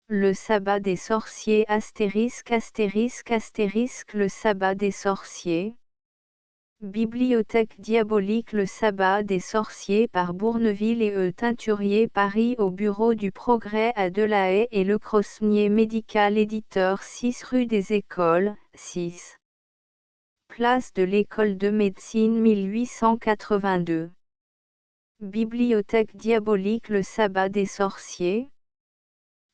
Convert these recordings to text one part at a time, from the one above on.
Le sabbat des sorciers ***** le sabbat des sorciers. Bibliothèque diabolique. Le sabbat des sorciers par Bourneville et E. Teinturier, Paris. Au bureau du Progrès à Delahaye et Le Crosnier médical éditeur, 6 rue des Écoles, 6. Place de l'École de médecine 1882. Bibliothèque diabolique. Le sabbat des sorciers.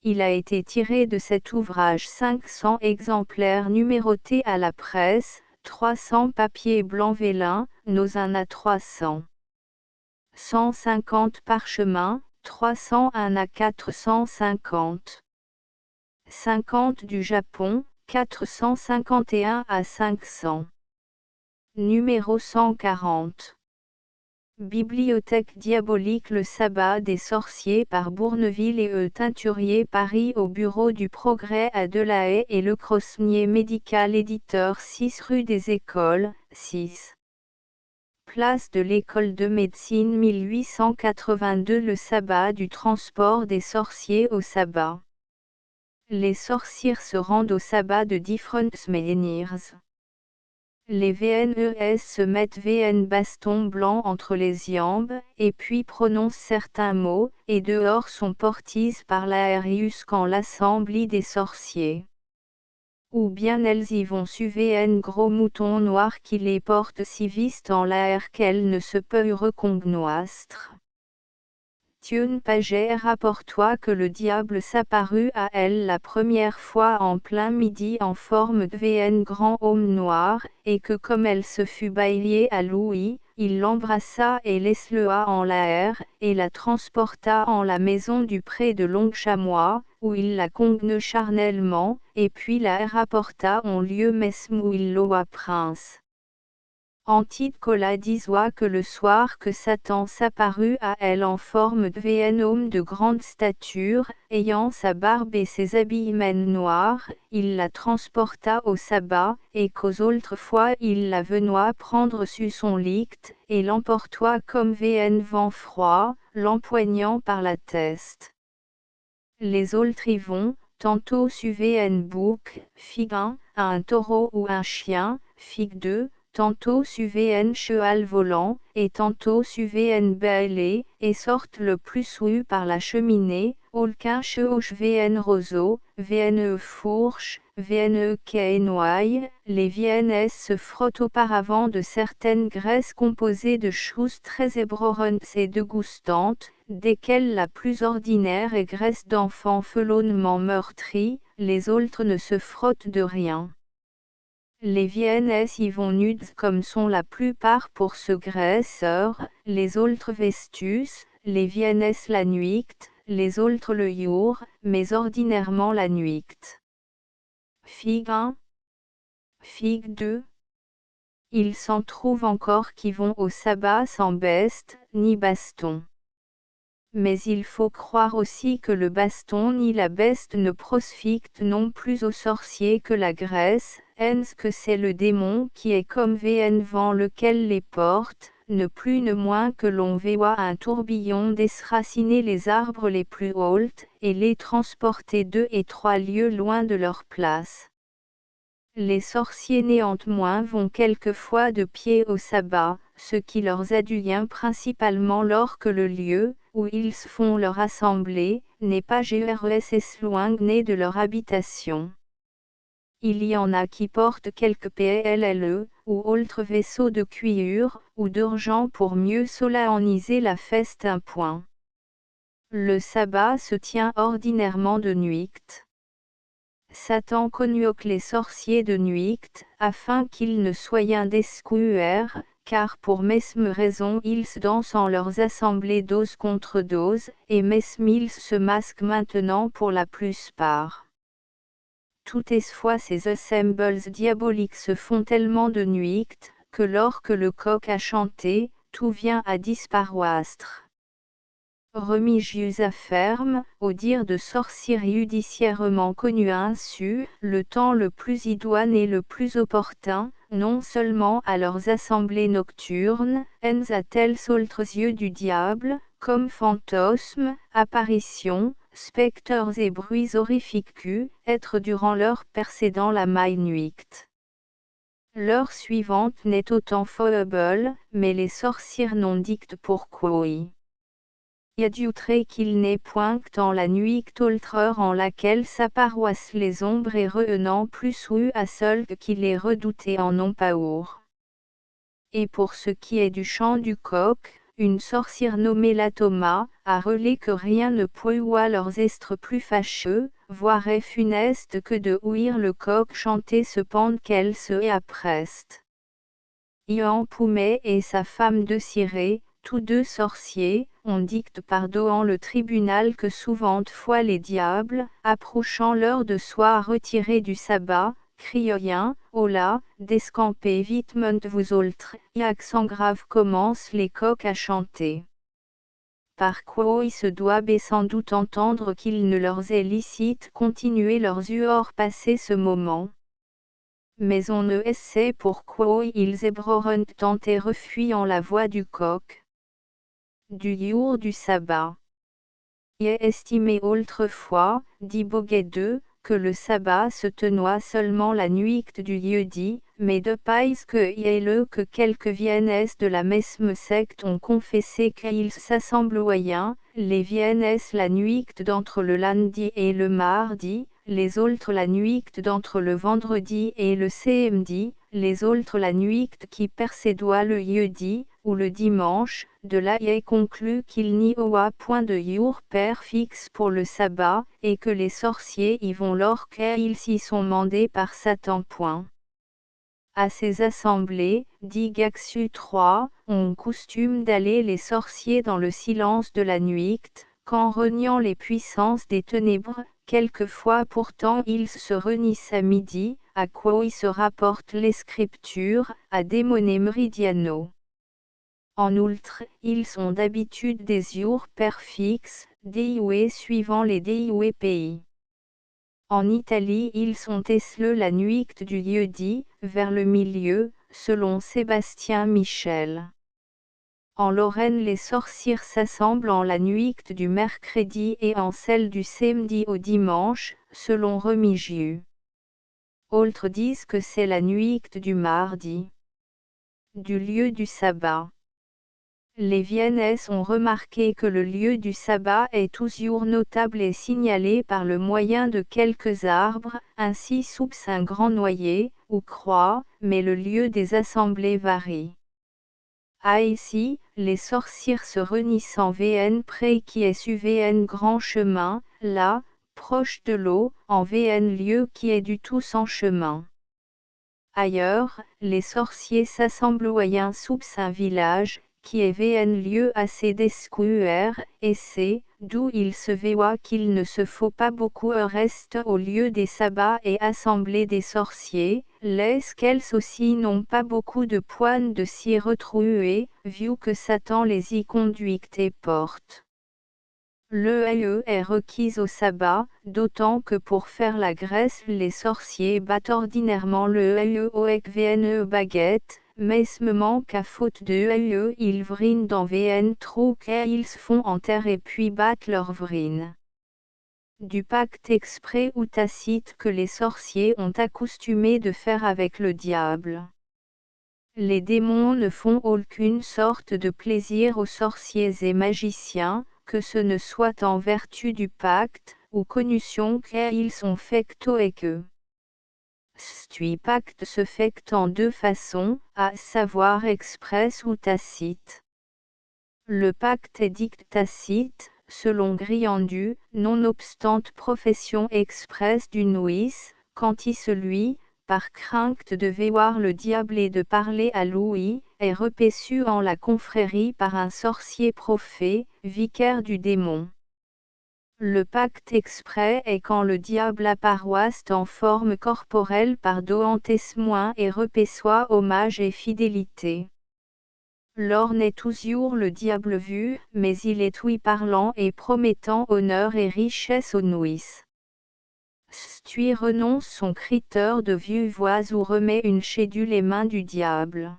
Il a été tiré de cet ouvrage 500 exemplaires numérotés à la presse, 300 papier blanc vélin, Nozin à 300. 150 parchemins, 301 à 450. 50 du Japon, 451 à 500. Numéro 140. Bibliothèque diabolique. Le sabbat des sorciers par Bourneville et E. Teinturier, Paris. Au bureau du Progrès à Delahaye et Le Crosnier médical éditeur, 6 rue des Écoles, 6. Place de l'École de médecine 1882. Le sabbat du transport des sorciers au sabbat. Les sorciers se rendent au sabbat de different menhirs. Les VNES se mettent VN baston blanc entre les jambes, et puis prononcent certains mots, et dehors sont portises par l'Aerius quand l'assemblée des sorciers. Ou bien elles y vont su VN gros mouton noir qui les porte si viste en l'air qu'elles ne se peuvent recognoistre. Thieune Paget rapporte-toi que le diable s'apparut à elle la première fois en plein midi en forme de VN grand homme noir, et que comme elle se fut baillée à Louis, il l'embrassa et laisse-le-a en l'air, et la transporta en la maison du pré de Longchamois, où il la congne charnellement, et puis la rapporta en lieu mesme où il loua prince. Antide Cola disoit que le soir que Satan s'apparut à elle en forme de VN homme de grande stature, ayant sa barbe et ses habillements noirs, il la transporta au sabbat, et qu'aux autres fois il la venoit prendre su son licte, et l'emportoit comme VN vent froid, l'empoignant par la teste. Les autres y vont, tantôt su VN bouc, figue 1, à un taureau ou un chien, figue 2, tantôt su VN cheval volant, et tantôt su VN balai, et sortent le plus souvent par la cheminée, aucun chevauche VN roseau, VNE fourche, VNE quénoaille, les VNS se frottent auparavant de certaines graisses composées de choses très ébrorantes et dégustantes, desquelles la plus ordinaire est graisse d'enfant felonnement meurtri, les autres ne se frottent de rien. Les VNS y vont nudes comme sont la plupart pour ce graisseur, les autres vestus, les VNS la nuicte, les autres le jour, mais ordinairement la nuicte. Figue 1. Figue 2. Il s'en trouve encore qui vont au sabbat sans beste, ni baston. Mais il faut croire aussi que le baston ni la beste ne profitent non plus aux sorciers que la graisse, hence que c'est le démon qui est comme VN vent lequel les porte, ne plus ne moins que l'on voit un tourbillon désraciner les arbres les plus hauts, et les transporter 2 et 3 lieues loin de leur place. Les sorciers néanmoins vont quelquefois de pied au sabbat, ce qui leur advient principalement lors que le lieu, où ils font leur assemblée, n'est pas gress éloigné de leur habitation. Il y en a qui portent quelques PLLE, ou autres vaisseaux de cuir, ou d'argent pour mieux solenniser la fête un point. Le sabbat se tient ordinairement de nuit. Satan convoque les sorciers de nuit, afin qu'ils ne soient descuers, car pour mesme raison ils dansent en leurs assemblées dose contre dose, et mesme ils se masquent maintenant pour la plupart. Toutes les fois ces assembles diaboliques se font tellement de nuit, que lorsque le coq a chanté, tout vient à disparaître. Remigius affirme, au dire de sorciers judiciairement connus ainsi, le temps le plus idoine et le plus opportun, non seulement à leurs assemblées nocturnes, à tels autres yeux du diable, comme fantômes, apparitions, spectres et bruits horrifiques pu être durant l'heure précédant la nuit. L'heure suivante n'est autant foible, mais les sorcières n'ont dicte pourquoi. Y adjuterait qu'il n'est point dans la nuit autre heure en laquelle s'apparoissent les ombres et revenant plus ou à seul qu'il les redouté en non pas our. Et pour ce qui est du chant du coq, une sorcière nommée la Thomas, a relé que rien ne peut à leurs estres plus fâcheux, voire est funeste que de ouïr le coq chanter cependant qu'elle se appreste. Ian Poumet et sa femme de Ciré, tous deux sorciers, on dicte par devant le tribunal que souvent fois les diables, approchant l'heure de soir retirés du sabbat, crioyant, oh là, descampez vitement vous autres, et accent grave commencent les coqs à chanter. Par quoi il se doit sans doute entendre qu'il ne leur est licite continuer leurs hors passer ce moment. Mais on ne sait pourquoi ils ébroient tant et refuyant la voix du coq. Du jour du sabbat. Il est estimé autrefois, dit Boguet II, que le sabbat se tenoit seulement la nuit du jeudi, mais de pays que y est le que quelques viennes de la mesme secte ont confessé qu'ils s'assembloient, les viennes la nuit d'entre le lundi et le mardi, les autres la nuit d'entre le vendredi et le samedi, les autres la nuit qui précédoit le jeudi, ou le dimanche, de là y est conclu qu'il n'y a point de jour père fixe pour le sabbat, et que les sorciers y vont lorsqu'ils s'y sont mandés par Satan. À ces assemblées, dit Gaxu 3, on coutume d'aller les sorciers dans le silence de la nuit, qu'en reniant les puissances des ténèbres, quelquefois pourtant ils se réunissent à midi, à quoi il se rapporte les Scriptures, à démoner meridiano. En outre, ils sont d'habitude des jours pères fixes, DIE suivant les DIE pays. En Italie ils sont esle la nuit du jeudi, vers le milieu, selon Sébastien Michel. En Lorraine les sorcières s'assemblent en la nuit du mercredi et en celle du samedi au dimanche, selon Remigius. Autres disent que c'est la nuit du mardi. Du lieu du sabbat. Les Viennes ont remarqué que le lieu du sabbat est toujours notable et signalé par le moyen de quelques arbres, ainsi sous un grand noyer, ou croix, mais le lieu des assemblées varie. Ici, les sorcières se réunissent en VN près qui est su VN grand chemin, là, proche de l'eau, en VN lieu qui est du tout sans chemin. Ailleurs, les sorciers s'assembloient sous un village, qui est VN lieu assez descouer, et c'est, d'où il se voit qu'il ne se faut pas beaucoup reste au lieu des sabbats et assemblées des sorciers, lesquels aussi n'ont pas beaucoup de points de s'y retrouver, vu que Satan les y conduit et porte. L'EAE est requise au sabbat, d'autant que pour faire la graisse les sorciers battent ordinairement l'EAE avec VNE baguette, mesmement qu'à faute de EAE ils vrinent dans VN trop qu'ils se font en terre et puis battent leur vrine. Du pacte exprès ou tacite que les sorciers ont accoutumé de faire avec le diable. Les démons ne font aucune sorte de plaisir aux sorciers et magiciens, que ce ne soit en vertu du pacte, ou connution qu'ils sont faits avec eux. Ce pacte se fait en deux façons, à savoir express ou tacite. Le pacte est dit tacite, selon Griandu, nonobstant profession expresse du nuis, quand il celui, par crainte de voir le diable et de parler à Louis, est repessu en la confrérie par un sorcier prophète, vicaire du démon. Le pacte exprès est quand le diable apparaît en forme corporelle par doant témoin et reçoit hommage et fidélité. Lors n'est toujours le diable vu, mais il est oui parlant et promettant honneur et richesse aux nuis. Stui renonce son criteur de vieux voix ou remet une chédule les mains du diable.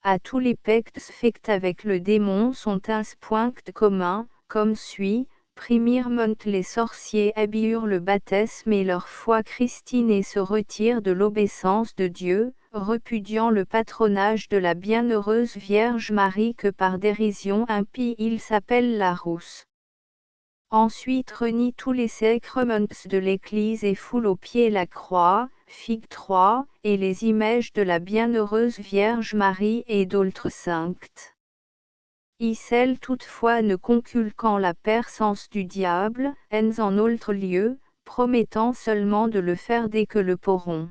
À tous les pactes faits avec le démon sont un point commun, comme suit, primirement les sorciers habillent le baptême et leur foi christine et se retirent de l'obéissance de Dieu, repudiant le patronage de la bienheureuse Vierge Marie que par dérision impie ils s'appellent la rousse. Ensuite renie tous les sacrements de l'Église et foule aux pieds la croix, Figue 3, et les images de la bienheureuse Vierge Marie et d'autres saintes. Celle toutefois ne conculquant la persence du diable, en autre lieu, promettant seulement de le faire dès que le pourront.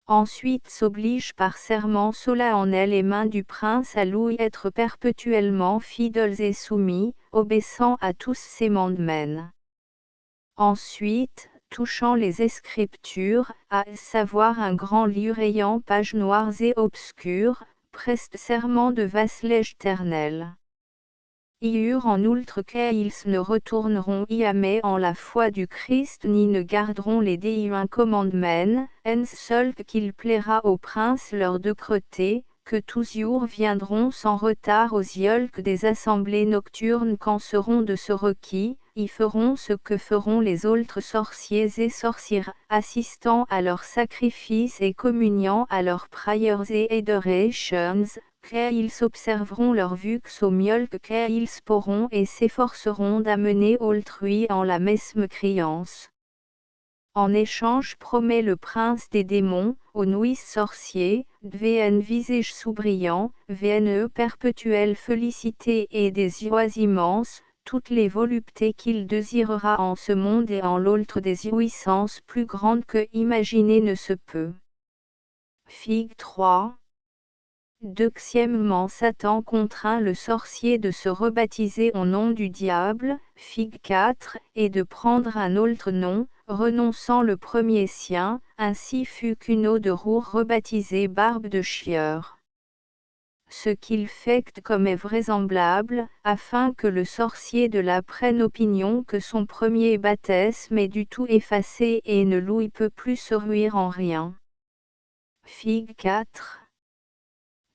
Ensuite s'oblige par serment solennel et main du prince à lui être perpétuellement fidèles et soumis, obéissant à tous ses mandements. Ensuite, touchant les Escritures, à savoir un grand livre ayant pages noires et obscures, preste serment de vasselage éternel. Iur en outre qu'ils ne retourneront jamais en la foi du Christ ni ne garderont les déiens commandements, en seul qu'il plaira au prince leur décréter, que tous jours viendront sans retard aux yolques des assemblées nocturnes quand seront de ce requis, y feront ce que feront les autres sorciers et sorcières, assistant à leurs sacrifices et communiant à leurs prières et adorations, qu'ils observeront leur vux au mieux qu'ils pourront et s'efforceront d'amener autrui en la mesme créance. En échange promet le prince des démons, aux nuits sorciers, d'vn visage soubrillant, vne perpétuelle félicité et des joies immenses, toutes les voluptés qu'il désirera en ce monde et en l'autre des jouissances plus grandes que imaginer ne se peut. Figue 3. Deuxièmement Satan contraint le sorcier de se rebaptiser au nom du diable, Figue 4, et de prendre un autre nom, renonçant le premier sien, ainsi fut qu'une de Roure rebaptisé Barbe de Chieur. Ce qu'il fait comme est vraisemblable, afin que le sorcier de la prenne opinion que son premier baptême est du tout effacé et ne lui peut plus se ruire en rien. Figue 4.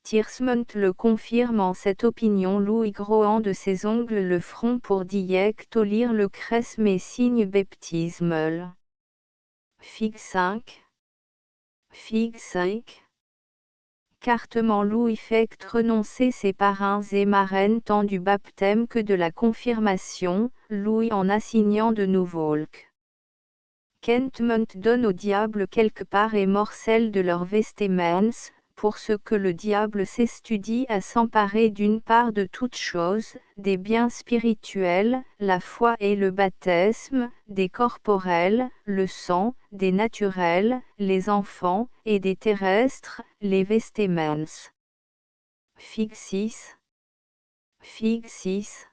Tiersmont le confirme en cette opinion Louis groant de ses ongles le front pour tolir le cresse mais signe baptismal. Figue 5. Figue 5. Cartement Louis fait renoncer ses parrains et marraines tant du baptême que de la confirmation, Louis en assignant de nouveaux. Kentmont donne au diable quelque part et morcelle de leurs vestiments, pour ce que le diable s'estudie à s'emparer d'une part de toutes choses, des biens spirituels, la foi et le baptême, des corporels, le sang, des naturels, les enfants, et des terrestres, les vestiments. Figue 6. Figue 6.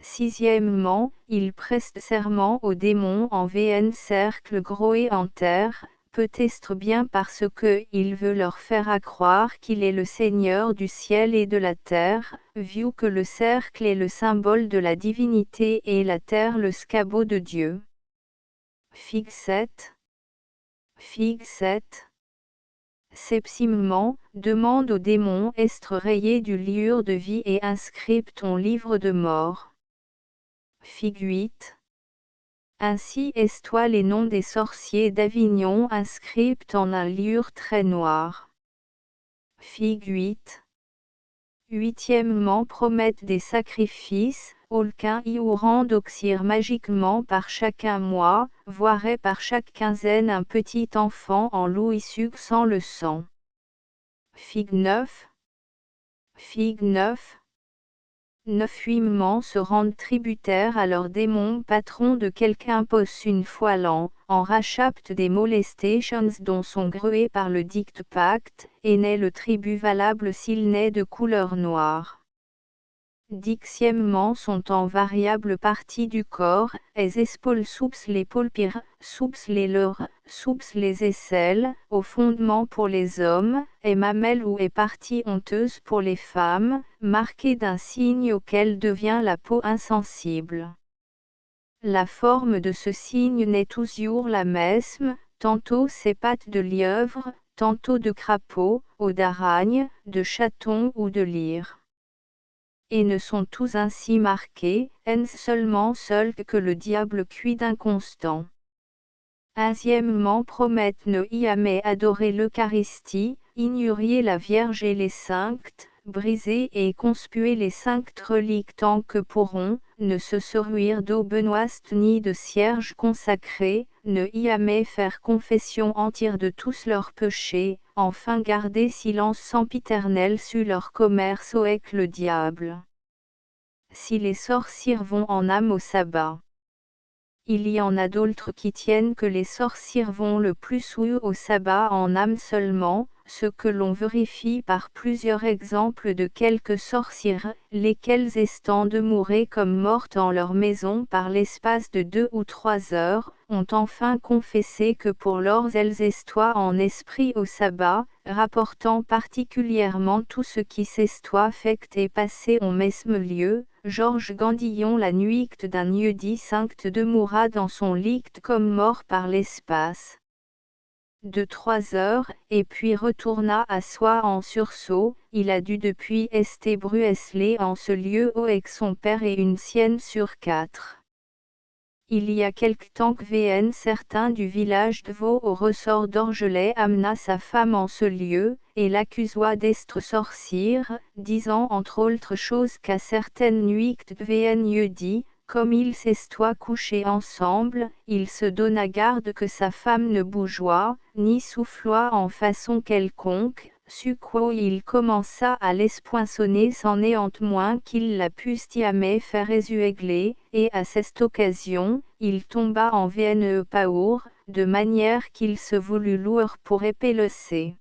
Sixièmement, il preste serment au démon en vn cercle gros et en terre, peut-être bien parce que il veut leur faire accroire qu'il est le Seigneur du ciel et de la terre, vu que le cercle est le symbole de la divinité et la terre le scabot de Dieu. Figue 7. Figue 7. Septimement, demande au démon estre rayé du livre de vie et inscrit ton livre de mort. Figue 8. Ainsi est-toi les noms des sorciers d'Avignon inscrits en un livre très noir. Figue 8. Huitièmement promettent des sacrifices, aucun y ou rend oxyre magiquement par chacun mois, voire par chaque quinzaine un petit enfant en louis sans le sang. Figue 9. Figue 9. Neuvièmement se rendent tributaires à leur démon patron de quelque impose une fois l'an, en rachapte des molestations dont sont grués par le dict pacte, et n'est le tribut valable s'il n'est de couleur noire. Dixièmement sont en variable partie du corps, les épaules soups les paupières, soups les lèvres, soups les aisselles, au fondement pour les hommes, et mamelles ou est partie honteuse pour les femmes, marquée d'un signe auquel devient la peau insensible. La forme de ce signe n'est toujours la mesme, tantôt ses pattes de lièvre, tantôt de crapaud, ou d'aragne, de chaton ou de lyre. et ne sont tous ainsi marqués, ens seulement seul que le diable cuit d'inconstant. Ainsièmement promettent ne jamais adorer l'Eucharistie, ignorer la Vierge et les saintes, briser et conspuer les saintes reliques tant que pourront, ne se servir d'eau benoîte ni de cierges consacrés, ne jamais faire confession entière de tous leurs péchés, enfin garder silence sempiternel sur leur commerce avec le diable. Si les sorciers vont en âme au sabbat. Il y en a d'autres qui tiennent que les sorciers vont le plus au sabbat en âme seulement, ce que l'on vérifie par plusieurs exemples de quelques sorcières, lesquelles estant demeurées comme mortes en leur maison par l'espace de 2 ou 3 heures, ont enfin confessé que pour leurs elles estoient en esprit au sabbat, rapportant particulièrement tout ce qui s'estoit fait et passé au mesme lieu. Georges Gandillon la nuit d'un jeudi cinq demeura dans son lit comme mort par l'espace de 3 heures, et puis retourna à soi en sursaut. Il a dû depuis ester bruesselé en ce lieu avec son père et une sienne sur 4. Il y a quelque temps que VN certain du village de Vaux au ressort d'Orgelet amena sa femme en ce lieu, et l'accusa d'être sorcière, disant entre autres choses qu'à certaines nuits de VN dit, comme ils s'estoient couchés ensemble, il se donna garde que sa femme ne bougeoit, ni souffloit en façon quelconque, su quoi il commença à l'espoinçonner sans néant moins qu'il la pusse jamais faire ésuégler, et à cette occasion, il tomba en VNE paour, de manière qu'il se voulut lourd pour épeler.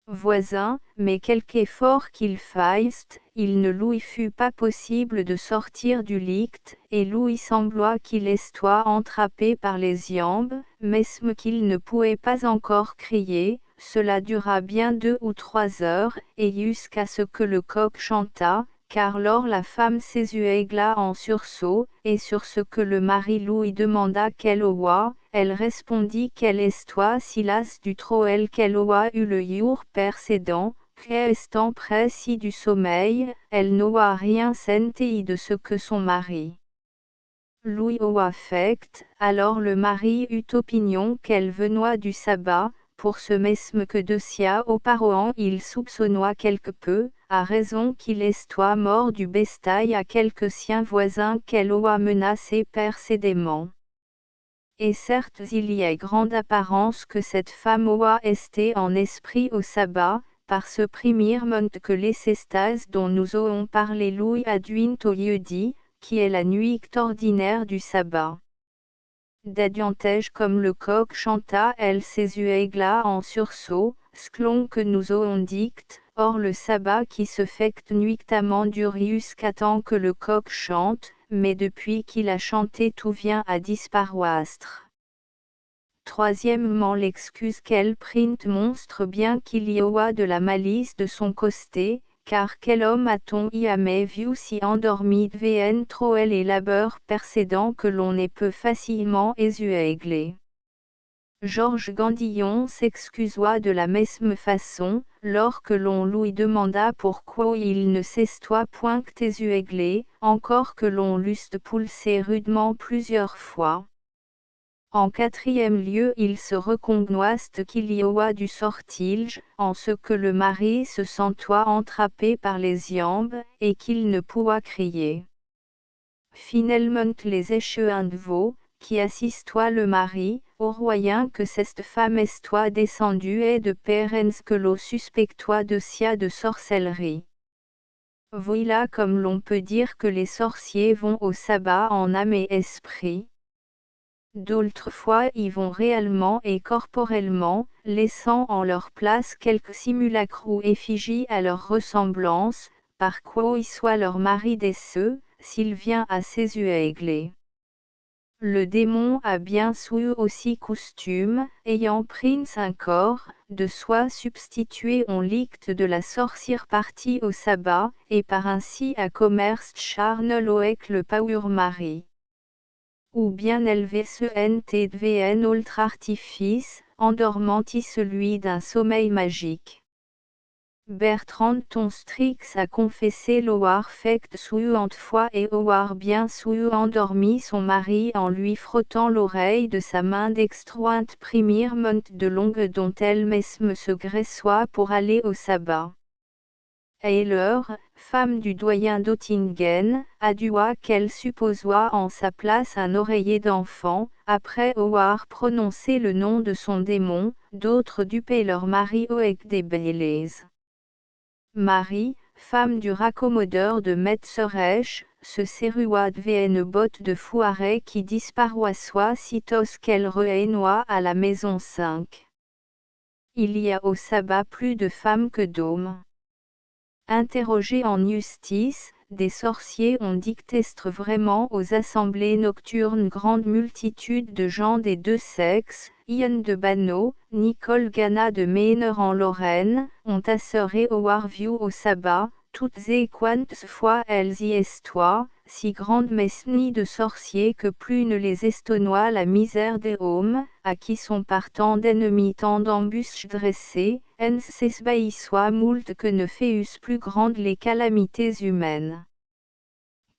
Voisin, mais quelque effort qu'il faille, il ne lui fut pas possible de sortir du lit, et lui sembla qu'il estoit entrappé par les jambes, mesme qu'il ne pouvait pas encore crier. Cela dura bien 2 ou 3 heures, et jusqu'à ce que le coq chanta, car lors la femme s'ésuégla en sursaut, et sur ce que le mari lui demanda quelle oie, elle répondit qu'elle estoit si las du troel qu'elle oa eu le jour précédent, qu'estant précis du sommeil, elle n'oa rien senti de ce que son mari lui oa fait. Alors le mari eut opinion qu'elle venoit du sabbat, pour ce mesme que de sia auparavant il soupçonnoit quelque peu, à raison qu'il estoit mort du bestail à quelque sien voisin qu'elle oa menacé précédemment. Et certes il y a grande apparence que cette femme oa esté en esprit au sabbat, par ce primirement que les cestas dont nous avons parlé lui advint au jeudi, qui est la nuit ordinaire du sabbat. D'adiantège comme le coq chanta elle s'ésuégla en sursaut, sclon que nous avons dicte, or le sabbat qui se fait nuitamment dure jusqu'à temps que le coq chante, mais depuis qu'il a chanté tout vient à disparaître. Troisièmement l'excuse qu'elle print monstre bien qu'il y ait de la malice de son côté, car quel homme a-t-on jamais vu si endormi devant trop et labeur précédent que l'on ne peut facilement ésuégler. Georges Gandillon s'excusa de la mesme façon, lors que l'on lui demanda pourquoi il ne s'estoit point ésuéglé, encore que l'on l'eusse poussé rudement plusieurs fois. En quatrième lieu il se recognoiste qu'il y aura du sortilège, en ce que le mari se sentoit entrappé par les jambes, et qu'il ne pourra crier. Finalement les échevins de Vaux, qui assistoient le mari, au royen que cette femme estoit descendue et de pérens que l'on suspectoit de sia de sorcellerie. Voilà comme l'on peut dire que les sorciers vont au sabbat en âme et esprit. D'autres fois y vont réellement et corporellement, laissant en leur place quelques simulacres ou effigies à leur ressemblance, par quoi y soit leur mari déceux, s'il vient à s'ésuégler. Le démon a bien su aussi coutume, ayant pris un corps, de soi substitué en licte de la sorcière partie au sabbat, et par ainsi à commerce charnel avec le paur mari. Ou bien élevé ce NTVN autre artifice, endormanti celui d'un sommeil magique. Bertrand Tonstrix a confessé l'avoir faite souillante fois et avoir bien souillant endormi son mari en lui frottant l'oreille de sa main d'extrointe primirement de longue dont elle mesme se gressoit pour aller au sabbat. Heiler, femme du doyen d'Ottingen, adua qu'elle supposoit en sa place un oreiller d'enfant, après avoir prononcé le nom de son démon, d'autres dupaient leur mari avec des bêlés. Marie, femme du raccommodeur de Metzerech, se serua une botte de Fouaret qui disparoissoit sitôt qu'elle rehainoit à la maison 5. Il y a au sabbat plus de femmes que d'hommes. Interrogés en justice, des sorciers ont dictestre vraiment aux assemblées nocturnes grande multitude de gens des deux sexes. Ian de Banneau, Nicole Gana de Mainer en Lorraine, ont assuré au Warview au sabbat, toutes et quantes fois elles y estoient, si grande mesnie de sorciers que plus ne les estonnoit la misère des hommes, à qui sont partant d'ennemis tant d'embûches dressées, ens s'esbahissoit moult que ne féussent plus grandes les calamités humaines.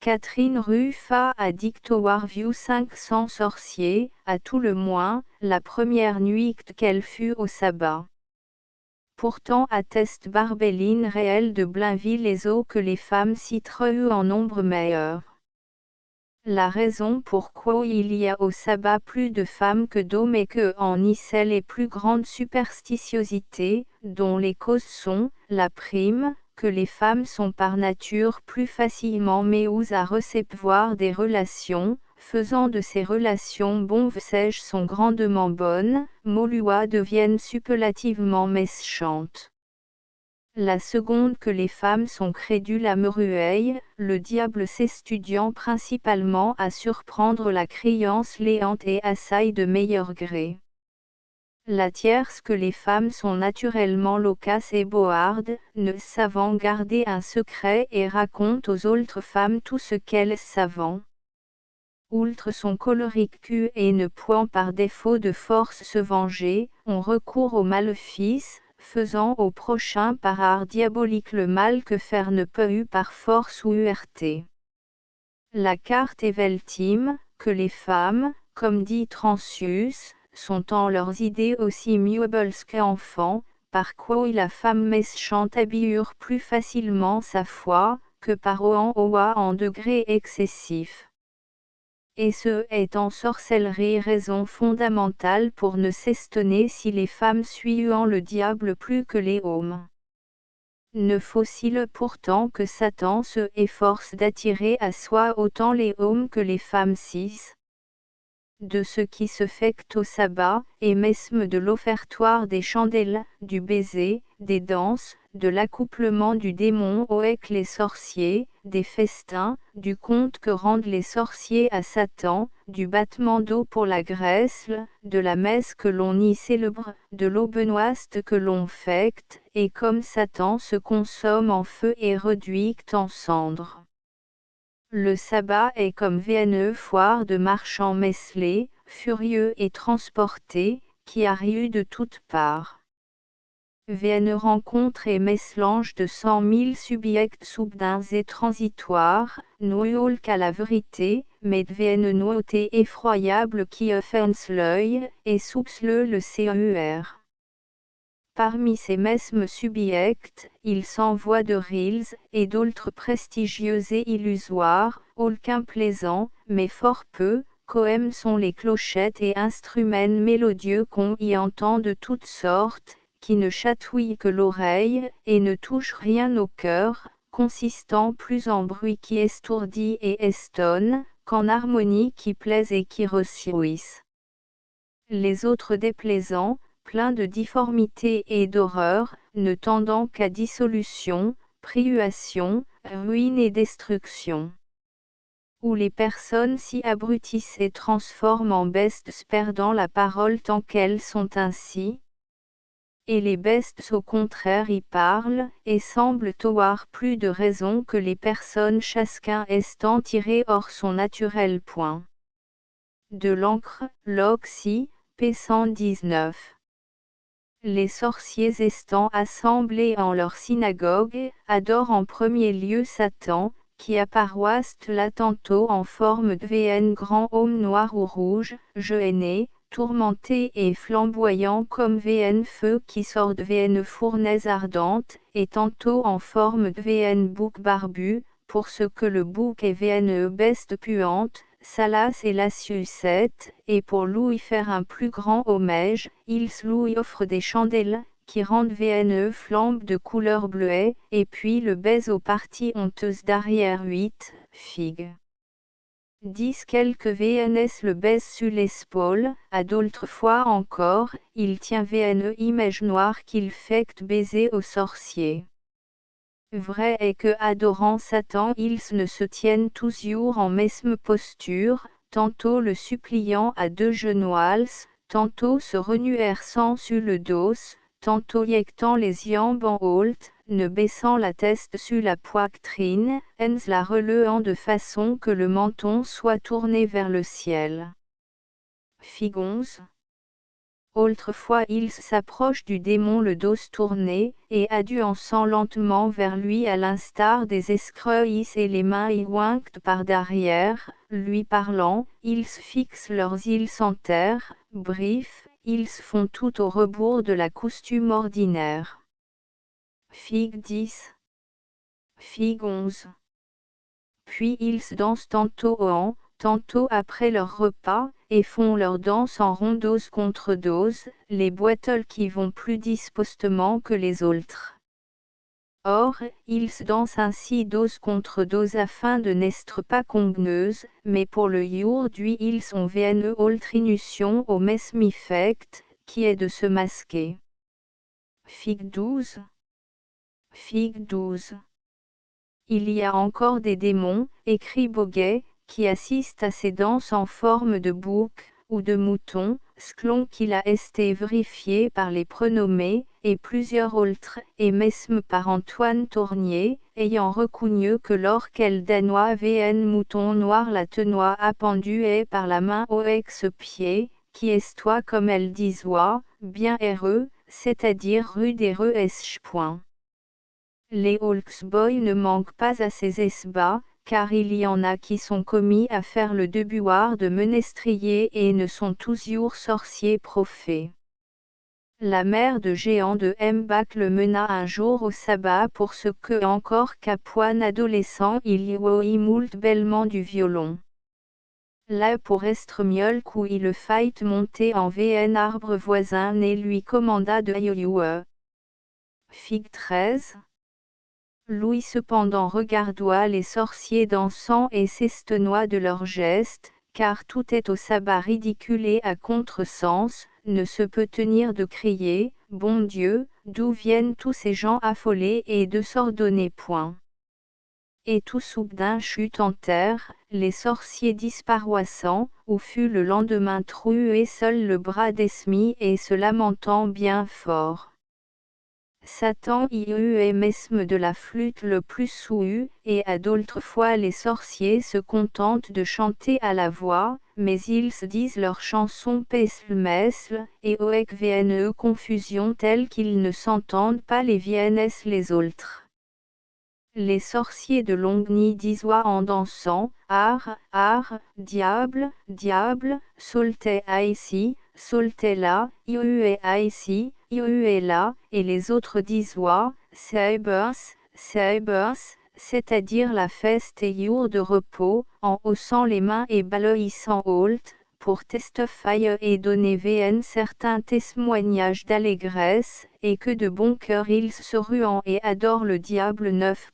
Catherine Ruffa a dicté au Warview 500 sorciers, à tout le moins, la première nuit qu'elle fut au sabbat. Pourtant atteste Barbelline réelle de Blainville les eaux que les femmes s'y treuent en nombre meilleur. La raison pourquoi il y a au sabbat plus de femmes que d'hommes est que en Issel les plus grandes superstitiosités, dont les causes sont, la prime, que les femmes sont par nature plus facilement méouses à recevoir des relations, faisant de ces relations bonnes-sèches sont grandement bonnes, molluas deviennent superlativement méchantes. La seconde que les femmes sont crédules à merueil, le diable s'estudiant principalement à surprendre la créance léante et assaille de meilleur gré. La tierce que les femmes sont naturellement loquaces et bohardes, ne savant garder un secret et racontent aux autres femmes tout ce qu'elles savent. Outre son colérique cul et ne pouvant par défaut de force se venger, on recourt au maléfice, faisant au prochain par art diabolique le mal que faire ne peut par force ou huerté. La carte est veltime, que les femmes, comme dit Transius, sont en leurs idées aussi muables qu'enfants, par quoi la femme méchante habillure plus facilement sa foi, que par en degré excessif. Et ce est en sorcellerie raison fondamentale pour ne s'estonner si les femmes suivent le diable plus que les hommes. Ne faut-il pourtant que Satan se efforce d'attirer à soi autant les hommes que les femmes cis? De ce qui se fait au sabbat, et mesme de l'offertoire des chandelles, du baiser, des danses, de l'accouplement du démon avec les sorciers, des festins, du conte que rendent les sorciers à Satan, du battement d'eau pour la Grèce, de la messe que l'on y célèbre, de l'aubenoiste que l'on fête, et comme Satan se consomme en feu et réduit en cendres. Le sabbat est comme une foire de marchands messelés, furieux et transportés, qui arrivent de toutes parts. Une rencontre et meslange de 100 000 subjects soudains et transitoires, nouol qu'à la vérité, mais une nouveauté effroyable qui offense l'œil, et souple le cœur. Parmi ces mesmes subjects, il s'envoie de rills, et d'autres prestigieux et illusoires, aucun plaisant, mais fort peu, comme sont les clochettes et instruments mélodieux qu'on y entend de toutes sortes, qui ne chatouillent que l'oreille, et ne touchent rien au cœur, consistant plus en bruit qui estourdit et estonne, qu'en harmonie qui plaise et qui réjouisse. Les autres déplaisants, plein de difformités et d'horreur, ne tendant qu'à dissolution, privation, ruine et destruction. Où les personnes s'y abrutissent et transforment en bestes perdant la parole tant qu'elles sont ainsi. Et les bestes au contraire y parlent, et semblent avoir plus de raison que les personnes chacun estant tiré hors son naturel point. De l'encre, Loxy, p. 119. les sorciers estant assemblés en leur synagogue, adorent en premier lieu Satan, qui apparoisse là tantôt en forme de VN grand homme noir ou rouge, jeûné, tourmenté et flamboyant comme VN feu qui sort de VN fournaise ardente, et tantôt en forme de VN bouc barbu, pour ce que le bouc est VN beste puante, salace et la sucette, et pour lui faire un plus grand hommage, ils lui offrent des chandelles, qui rendent VNE flambe de couleur bleuet, et puis le baise aux parties honteuses d'arrière 8, figue. 10 quelques VNS le baise sur l'épaule, à d'autres fois encore, il tient VNE image noire qu'il fait baiser aux sorciers. Vrai est que adorant Satan ils ne se tiennent toujours en mesme posture, tantôt le suppliant à deux genoux, tantôt se renuersant sur le dos, tantôt yectant les jambes en haute, ne baissant la tête sur la poitrine, ens la relevant de façon que le menton soit tourné vers le ciel. Figonze. Autrefois il s'approche du démon le dos tourné, et aduançant lentement vers lui à l'instar des escrocs et les mains jointes par derrière, lui parlant, ils fixent leurs îles en terre, bref, ils font tout au rebours de la coutume ordinaire. Figue 10. Figue 11. Puis ils dansent tantôt au tantôt après leur repas, et font leur danse en rondos contre doses, les boiteuls qui vont plus dispostement que les autres. Or, ils dansent ainsi dose contre dose afin de n'être pas congneuses, mais pour le jour d'hui ils ont VNE autre au mesmifect, qui est de se masquer. Figue 12. Figue 12. Il y a encore des démons, écrit Boguet, qui assiste à ces danses en forme de bouc, ou de mouton, selon qu'il a été vérifié par les prénommés, et plusieurs autres, et mesme par Antoine Tournier, ayant reconnu que lorsqu'elle danois VN mouton noir la tenois appendu est par la main au ex-pied, qui est toi comme elle disoit, bien heureux, c'est-à-dire rue des Resch. Les Holksboy ne manquent pas à ces esbats, car il y en a qui sont commis à faire le debuoir de menestrier et ne sont toujours sorciers prophets. La mère de Géant de Mbach le mena un jour au sabbat pour ce que encore qu'à poigne adolescent il y eut moult bellement du violon. Là pour Estremiol où il le faillit monter en VN arbre voisin et lui commanda de youe. Figue 13. Louis cependant regardoit les sorciers dansant et s'estenoit de leurs gestes, car tout est au sabbat ridiculé à contresens, ne se peut tenir de crier, bon Dieu, d'où viennent tous ces gens affolés et de s'ordonner point. Et tout soudain chute en terre, les sorciers disparoissant, où fut le lendemain trué seul le bras d'Esmi et se lamentant bien fort. Satan y eut mesme de la flûte le plus souhu, et à d'autres fois les sorciers se contentent de chanter à la voix, mais ils disent leurs chansons pesle-mesle, et oec vne confusion telle qu'ils ne s'entendent pas les viennes les autres. Les sorciers de Longny disoient en dansant, ar, diable, diable, solte ici, solte là, iue ici, iue là, et les autres disoient, Seibers, c'est-à-dire la feste et jour de repos, en haussant les mains et baloïssant haute, pour testifier et donner VN certains témoignages d'allégresse, et que de bon cœur ils se ruent et adorent le diable 9.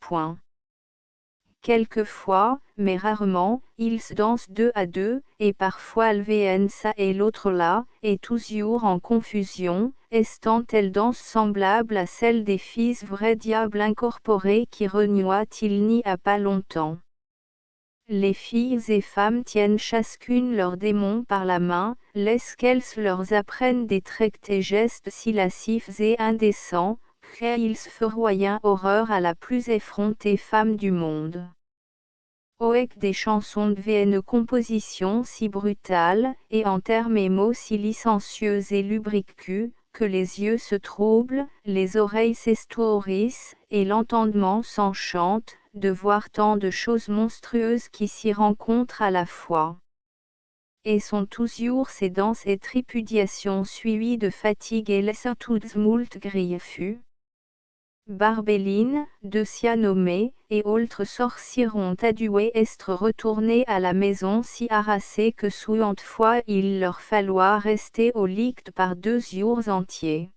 Quelquefois, mais rarement, ils dansent deux à deux, et parfois le VN ça et l'autre là, et toujours en confusion, estant telle danse semblable à celle des fils vrais diables incorporés qui renouent-ils n'y a pas longtemps. Les filles et femmes tiennent chacune leur démon par la main, laissent qu'elles leur apprennent des traits et gestes si lascifs et indécents, puis ils feroient horreur à la plus effrontée femme du monde. Oec des chansons deviennent compositions si brutales, et en termes et mots si licencieux et lubriques, que les yeux se troublent, les oreilles s'estourdissent, et l'entendement s'enchante, de voir tant de choses monstrueuses qui s'y rencontrent à la fois. Et sont toujours ces danses et tripudiations suivies de fatigue et laissent toutes moult griefus. Barbéline, de sia nommée, et autres sorcières ont adoué estre retournées à la maison si harassées que souvent fois il leur falloit rester au licte par 2 jours entiers.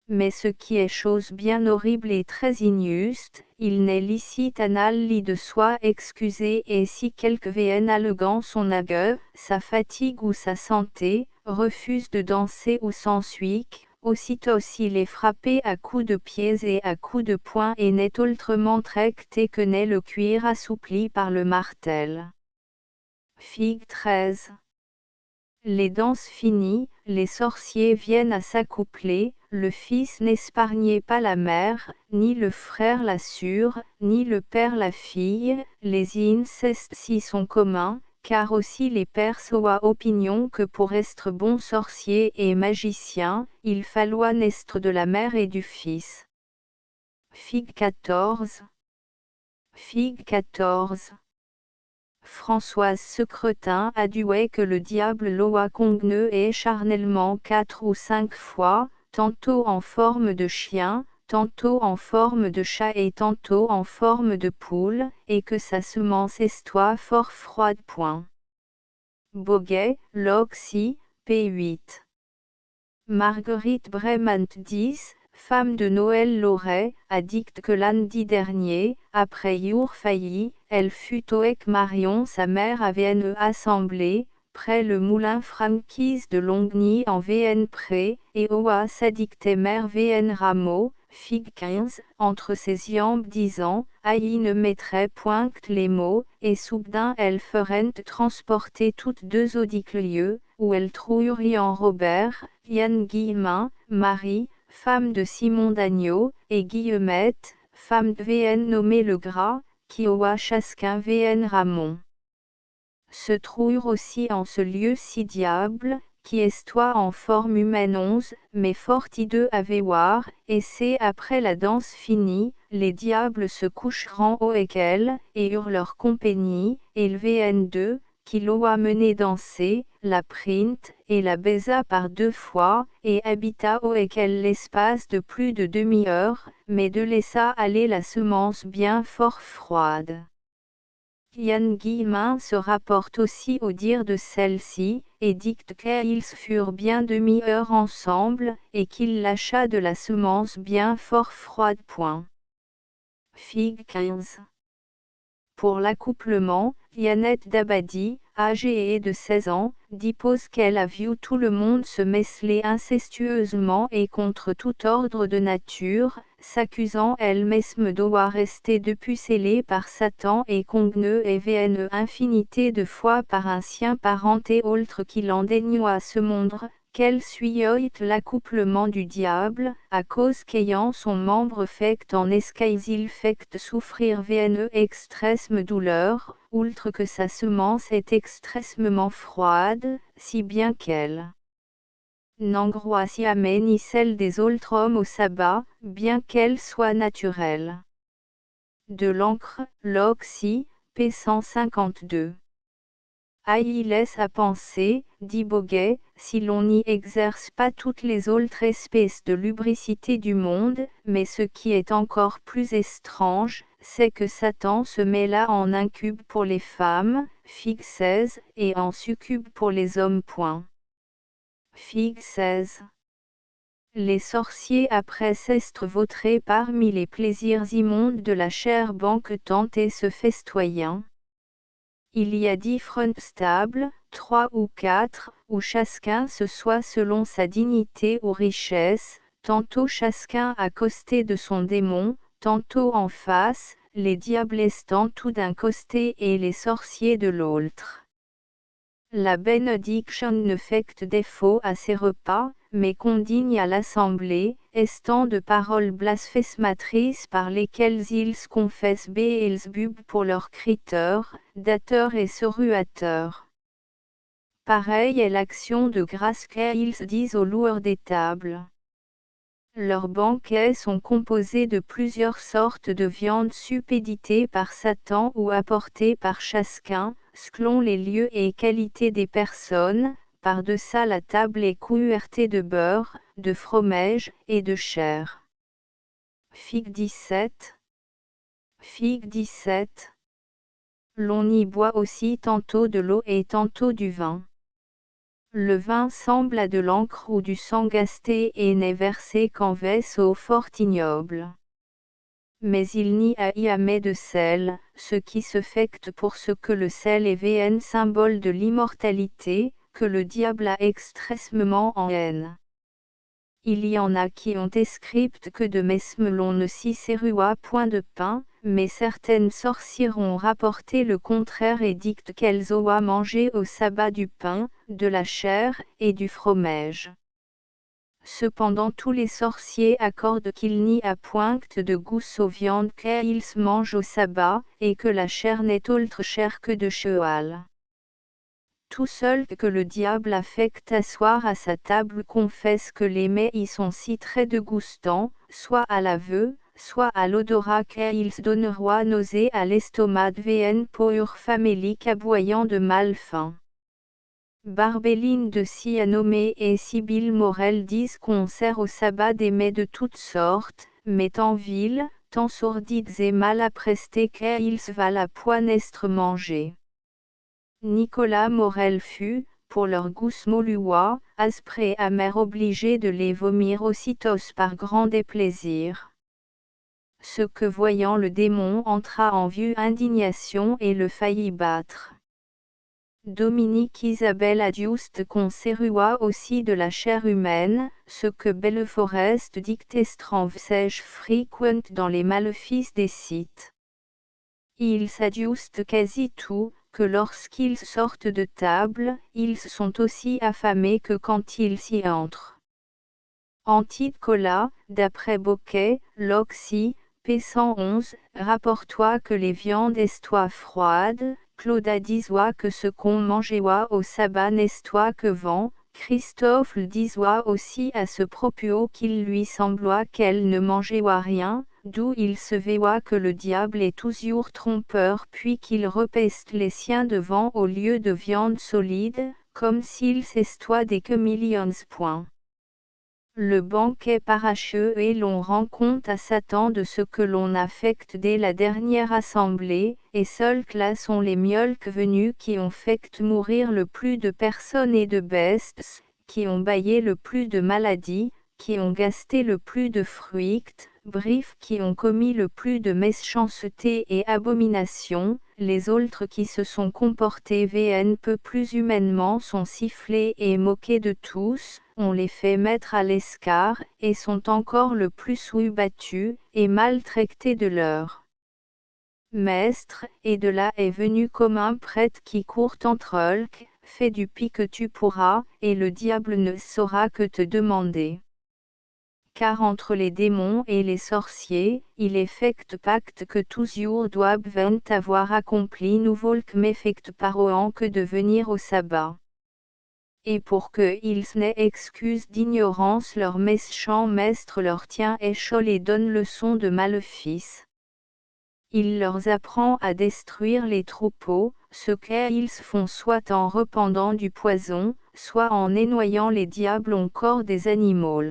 Mais ce qui est chose bien horrible et très injuste, il n'est licite anal li de soi excuser, et si quelque vienne alléguant son agueur, sa fatigue ou sa santé, refuse de danser ou s'ensuit, aussitôt s'il est frappé à coups de pieds et à coups de poing et n'est autrement tracté que n'est le cuir assoupli par le martel. Figue 13. Les danses finies, les sorciers viennent à s'accoupler, le fils n'épargnait pas la mère, ni le frère la sœur, ni le père la fille, les incestes s'y sont communs, car aussi les pères ont opinion que pour être bons sorciers et magiciens, il falloit naître de la mère et du fils. Figue 14. Figue 14. Françoise Secretin adouait que le diable loa congne et charnellement 4 ou 5 fois, tantôt en forme de chien, tantôt en forme de chat et tantôt en forme de poule, et que sa semence estoit fort froide. Boguet, Loxy, p8. Marguerite Bremant 10, femme de Noël Loret, addicte que l'année dernier, après your failli, elle fut avec Marion sa mère à Vienne assemblée, près le moulin franquise de Longny en Vienne près, et oa s'addictait mère Vienne Rameau, figue 15, entre ses jambes disant, aïe ne mettrait point les mots, et soudain elle ferait transporter toutes deux au lieu, où elle trouverait en Robert, Yann Guillemin, Marie, femme de Simon d'Agneau, et Guillemette, femme de Vienne nommée Le Gras, qui oa chasquin Vienne Ramon. Se trouve aussi en ce lieu si diable, qui estoit en forme humaine 11, mais fort hideux à voir, et c'est après la danse finie, les diables se coucheront avec elle, et eurent leur compagnie, et le VN2, qui l'oa mené danser, la print, et la baisa par 2 fois, et habita avec elle l'espace de plus de demi-heure, mais de laissa aller la semence bien fort froide. Yann Guillemin se rapporte aussi au dire de celle-ci, et dicte qu'ils furent bien demi-heure ensemble, et qu'il lâcha de la semence bien fort froide. Figue 15. Pour l'accouplement, Yannette Dabadi, âgée de 16 ans, dipose qu'elle a vu tout le monde se mêler incestueusement et contre tout ordre de nature, s'accusant elle-même d'avoir resté dépucellée par Satan et congne et VN infinité de fois par un sien parenté autre qu'il en daignoit ce monde, qu'elle suyoit l'accouplement du diable, à cause qu'ayant son membre fait en escaïs il fait souffrir VN extrême douleur, outre que sa semence est extrêmement froide, si bien qu'elle n'engroit jamais ni celle des autres hommes au sabbat, bien qu'elle soit naturelle. De l'encre, Loxy, p. 152. Il laisse à penser, dit Boguet, si l'on n'y exerce pas toutes les autres espèces de lubricité du monde, mais ce qui est encore plus étrange, c'est que Satan se met là en incube pour les femmes, figue 16, et en succube pour les hommes. Figue 16. Les sorciers après s'être vautrés parmi les plaisirs immondes de la chair banquetante et se festoyant. Il y a différentes stables, 3 ou 4, où chacun se soit selon sa dignité ou richesse, tantôt chacun à côté de son démon, tantôt en face, les diables estant tout d'un côté et les sorciers de l'autre. La bénédiction ne fait défaut à ces repas, mais condigne à l'assemblée, estant de paroles blasphématrices par lesquelles ils confessent Béelzebub pour leurs criteurs, dateurs et seruateurs. Pareille est l'action de grâce qu'ils disent aux loueurs des tables. Leurs banquets sont composés de plusieurs sortes de viandes suppéditées par Satan ou apportées par chacun, selon les lieux et qualités des personnes. Par-deçà la table est couverte de beurre, de fromage et de chair. Figue 17. Figue 17. L'on y boit aussi tantôt de l'eau et tantôt du vin. Le vin semble à de l'encre ou du sang gasté et n'est versé qu'en vaisseau fort ignoble. Mais il n'y a jamais de sel, ce qui se fait pour ce que le sel est VN symbole de l'immortalité, que le diable a extrêmement en haine. Il y en a qui ont escript que de mesme l'on ne s'y serua point de pain, mais certaines sorcières ont rapporté le contraire et dictent qu'elles oient mangé au sabbat du pain, de la chair, et du fromage. Cependant tous les sorciers accordent qu'il n'y a point de goût aux viandes qu'ils mangent au sabbat, et que la chair n'est autre chair que de cheval. Tout seul que le diable affecte asseoir à sa table confesse que les mets y sont si très dégustants, soit à l'aveu, soit à l'odorat qu'ils donneront nausée à l'estomac vn pour famélique aboyant de malfaim. Barbéline de Sianomé et Sibylle Morel disent qu'on sert au sabbat des mets de toutes sortes, mais tant vils, tant sourdides et mal apprestés qu'ils valent à point estre mangés. Nicolas Morel fut, pour leur goût smoluois, aspre et amer obligé de les vomir aussitôt par grand déplaisir. Ce que voyant le démon entra en vue indignation et le faillit battre. Dominique Isabelle adjuste qu'on serua aussi de la chair humaine, ce que Belleforest dictestranvsège frequent dans les maléfices des Scythes. Ils s'adjustent quasi tout, que lorsqu'ils sortent de table, ils sont aussi affamés que quand ils y entrent. Antide Cola, d'après Bocquet, Loxy, p. 111, rapporte-toi que les viandes estoient froides, Claude disoit que ce qu'on mangeoit au sabbat n'estoit que vent, Christophe le disoit aussi à ce propos qu'il lui sembloit qu'elle ne mangeoit rien, d'où il se voit que le diable est toujours trompeur puis qu'il repeste les siens de vent au lieu de viande solide, comme s'il s'estoit des que millions point. Le banquet paracheux et l'on rend compte à Satan de ce que l'on affecte dès la dernière assemblée, et seuls là sont les miolques venus qui ont fait mourir le plus de personnes et de bestes, qui ont baillé le plus de maladies, qui ont gasté le plus de fruits, bref qui ont commis le plus de méchanceté et abominations, les autres qui se sont comportés vn peu plus humainement sont sifflés et moqués de tous, on les fait mettre à l'escar, et sont encore le plus battus, et maltraités de leur maître, et de là est venu comme un prêtre qui court entre eux, fais du pis que tu pourras, et le diable ne saura que te demander. Car entre les démons et les sorciers, il effecte pacte que tous jours doivent avoir accompli nouveau m'effecte paroan que de venir au sabbat. Et pour que ils n'aient excuse d'ignorance leur méchant maître leur tient échol et donne leçon de maléfice. Il leur apprend à détruire les troupeaux, ce qu'ils font soit en répandant du poison, soit en énoyant les diables encore des animaux.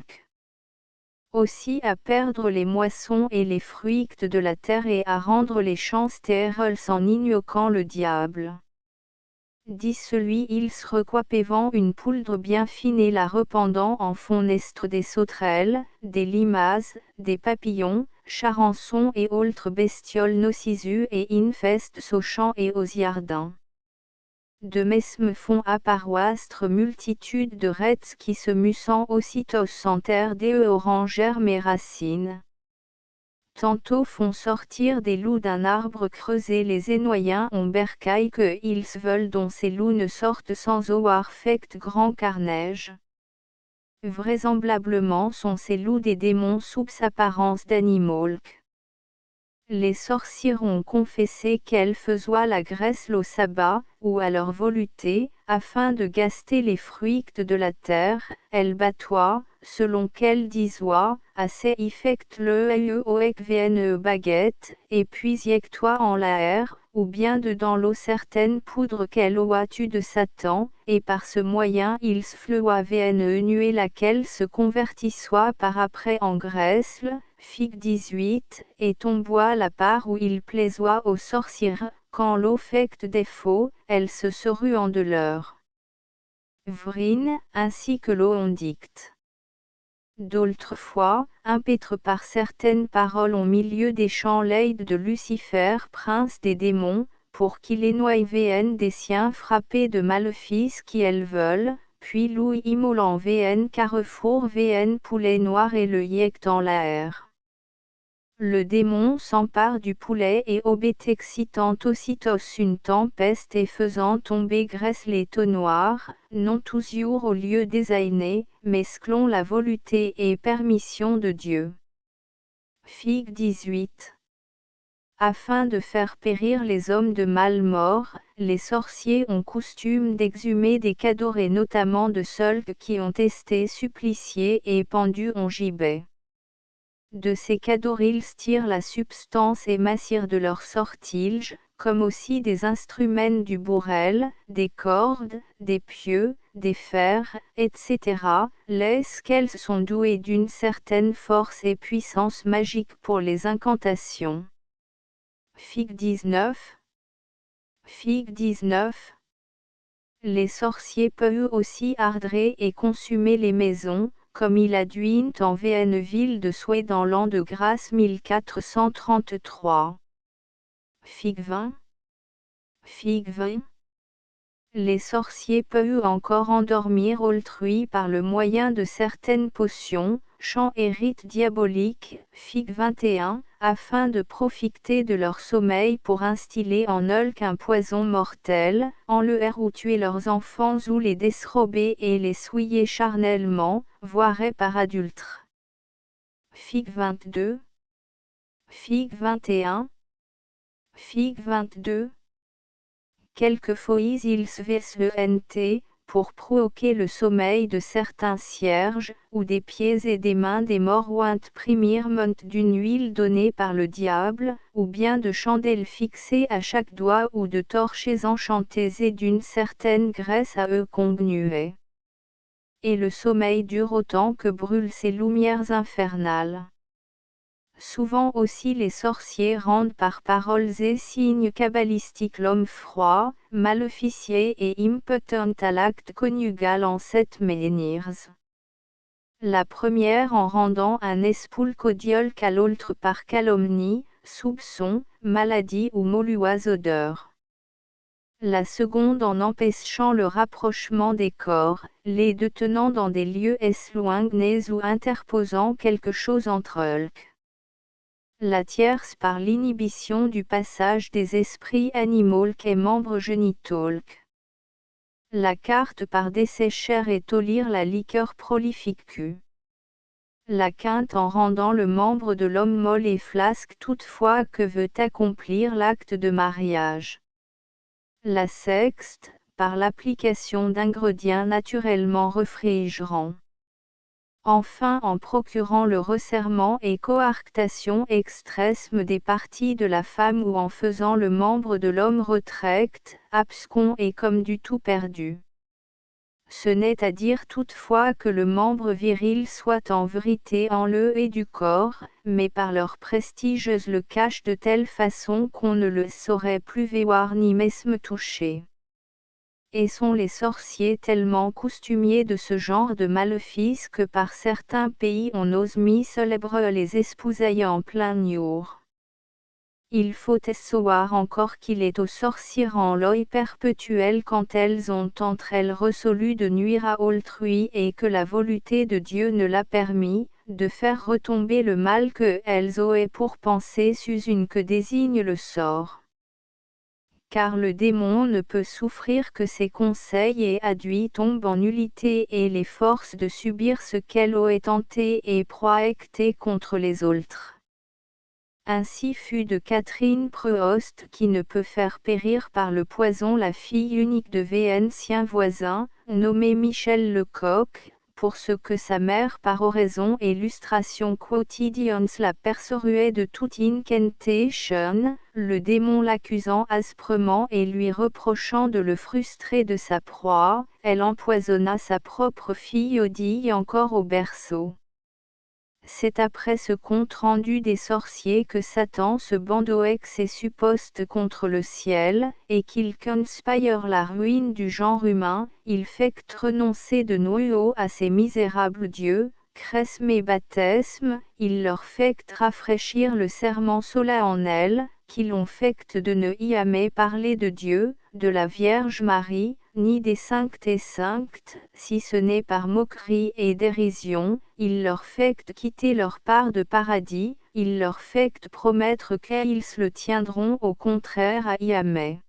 Aussi à perdre les moissons et les fruits de la terre et à rendre les champs stériles en ignoquant le diable. Dit celui ils recoipevant une poudre bien fine et la répandant en font naître des sauterelles, des limaces, des papillons, charançons et autres bestioles nocisus et infestent aux champs et aux jardins. De mesme font apparoître multitude de rêtes qui se mussant aussitôt s'enterrent des orangères mes racines. Tantôt font sortir des loups d'un arbre creusé les énoyens en bercaille que ils veulent dont ces loups ne sortent sans avoir fait grand carnage. Vraisemblablement sont ces loups des démons sous apparence d'animaux. les sorcières ont confessé qu'elles faisaient la graisse au sabbat, ou à leur volonté, afin de gaster les fruits de la terre, elles battoient, selon qu'elles disoient, assez effect le oekvne baguette, et puis yectoient en l'air, ou bien dedans l'eau certaine poudre qu'elle oa tu de Satan, et par ce moyen ils fleoient vne nuée laquelle se convertissoit par après en graisse, Fig 18, et tomboit la part où il plaisoit aux sorcières, quand l'eau fecte défaut, elles se seruent en de leur vrine, ainsi que l'eau on dicte. D'autres fois, impêtre par certaines paroles au milieu des chants l'aide de Lucifer prince des démons, pour qu'il énoie vn des siens frappés de maléfices qui elles veulent, puis louis immolant vn carrefour vn poulet noir et le yecte en l'air. Le démon s'empare du poulet et obét excitant aussitôt une tempeste et faisant tomber graisse les tonnoirs, non toujours au lieu désigné, mais selon la volonté et permission de Dieu. Fig 18. Afin de faire périr les hommes de mal mort, les sorciers ont coutume d'exhumer des cadors et notamment de ceux qui ont été suppliciés et pendus en gibet. De ces cadors ils tirent la substance et massirent de leur sortilge, comme aussi des instruments du bourrel, des cordes, des pieux, des fers, etc., lesquels sont doués d'une certaine force et puissance magique pour les incantations. Fig 19. Fig 19. Les sorciers peuvent aussi ardrer et consumer les maisons, comme il advint en vn ville de Souhait dans l'an de grâce 1433. Fig 20. Fig 20. Les sorciers peuvent encore endormir autrui par le moyen de certaines potions, chants et rites diaboliques, Fig 21, afin de profiter de leur sommeil pour instiller en eux qu'un poison mortel, en leur ou tuer leurs enfants ou les dérober et les souiller charnellement, voire par adultère. Fig 22. Fig 21. Fig 22. Quelquefois ils svent pour provoquer le sommeil de certains cierges, ou des pieds et des mains des morts ou imprimirent d'une huile donnée par le diable, ou bien de chandelles fixées à chaque doigt ou de torches enchantées et d'une certaine graisse à eux convenuée. Et le sommeil dure autant que brûlent ces lumières infernales. Souvent aussi les sorciers rendent par paroles et signes cabalistiques l'homme froid, maléficié et impotent à l'acte conjugal en 7 manières. La première en rendant un espulcodiol qu'à l'autre par calomnie, soupçon, maladie ou mauvaise odeur. La seconde en empêchant le rapprochement des corps, les deux tenant dans des lieux éloignés ou interposant quelque chose entre eux. La tierce par l'inhibition du passage des esprits animaux et membres génitaux. La quarte par dessécher et tolir la liqueur prolifique. La quinte en rendant le membre de l'homme molle et flasque toutefois que veut accomplir l'acte de mariage. La sexte, par l'application d'ingrédients naturellement réfrigérants. Enfin en procurant le resserrement et coarctation extrême des parties de la femme ou en faisant le membre de l'homme retraite, abscon et comme du tout perdu. Ce n'est à dire toutefois que le membre viril soit en vérité en le et du corps, mais par leur prestige le cache de telle façon qu'on ne le saurait plus voir ni même toucher. Et sont les sorciers tellement coutumiers de ce genre de maléfices que par certains pays on ose mis célèbre les espousailles en plein jour. Il faut savoir encore qu'il est aux sorcières en l'œil perpétuel quand elles ont entre elles résolu de nuire à autrui et que la volonté de Dieu ne l'a permis, de faire retomber le mal que elles ont pour penser sus une que désigne le sort. Car le démon ne peut souffrir que ses conseils et adui tombent en nullité et les forces de subir ce qu'elle a tenté et proacté contre les autres. Ainsi fut de Catherine Prehost qui ne peut faire périr par le poison la fille unique de Vénitien voisin, nommé Michel Lecoq, pour ce que sa mère par oraison et lustration quotidienne la persuruait de toute incantation, le démon l'accusant asprement et lui reprochant de le frustrer de sa proie, elle empoisonna sa propre fille Odille encore au berceau. C'est après ce compte-rendu des sorciers que Satan se bandoex et supposte contre le ciel, et qu'il conspire la ruine du genre humain, il fect renoncer de nouveau à ces misérables dieux, cresme et baptême, il leur fect rafraîchir le serment solennel, qui l'ont fect de ne jamais parler de Dieu, de la Vierge Marie, ni des saintes et saintes, si ce n'est par moquerie et dérision, il leur fect quitter leur part de paradis, il leur fect promettre qu'ils le tiendront au contraire à jamais.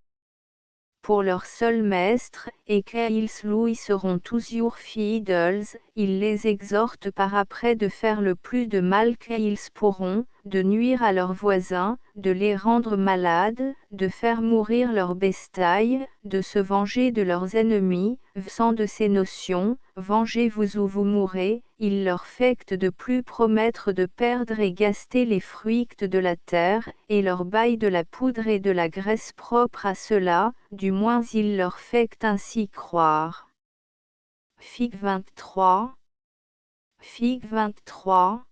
Pour leur seul maître, et qu'ils lui seront toujours fidèles, il les exhorte par après de faire le plus de mal qu'ils pourront, de nuire à leurs voisins, de les rendre malades, de faire mourir leur bétail, de se venger de leurs ennemis, sans de ces notions, vengez-vous ou vous mourrez, il leur fect de plus promettre de perdre et gaster les fruits de la terre, et leur bail de la poudre et de la graisse propre à cela, du moins il leur fect ainsi croire. Fig 23. Fig 23.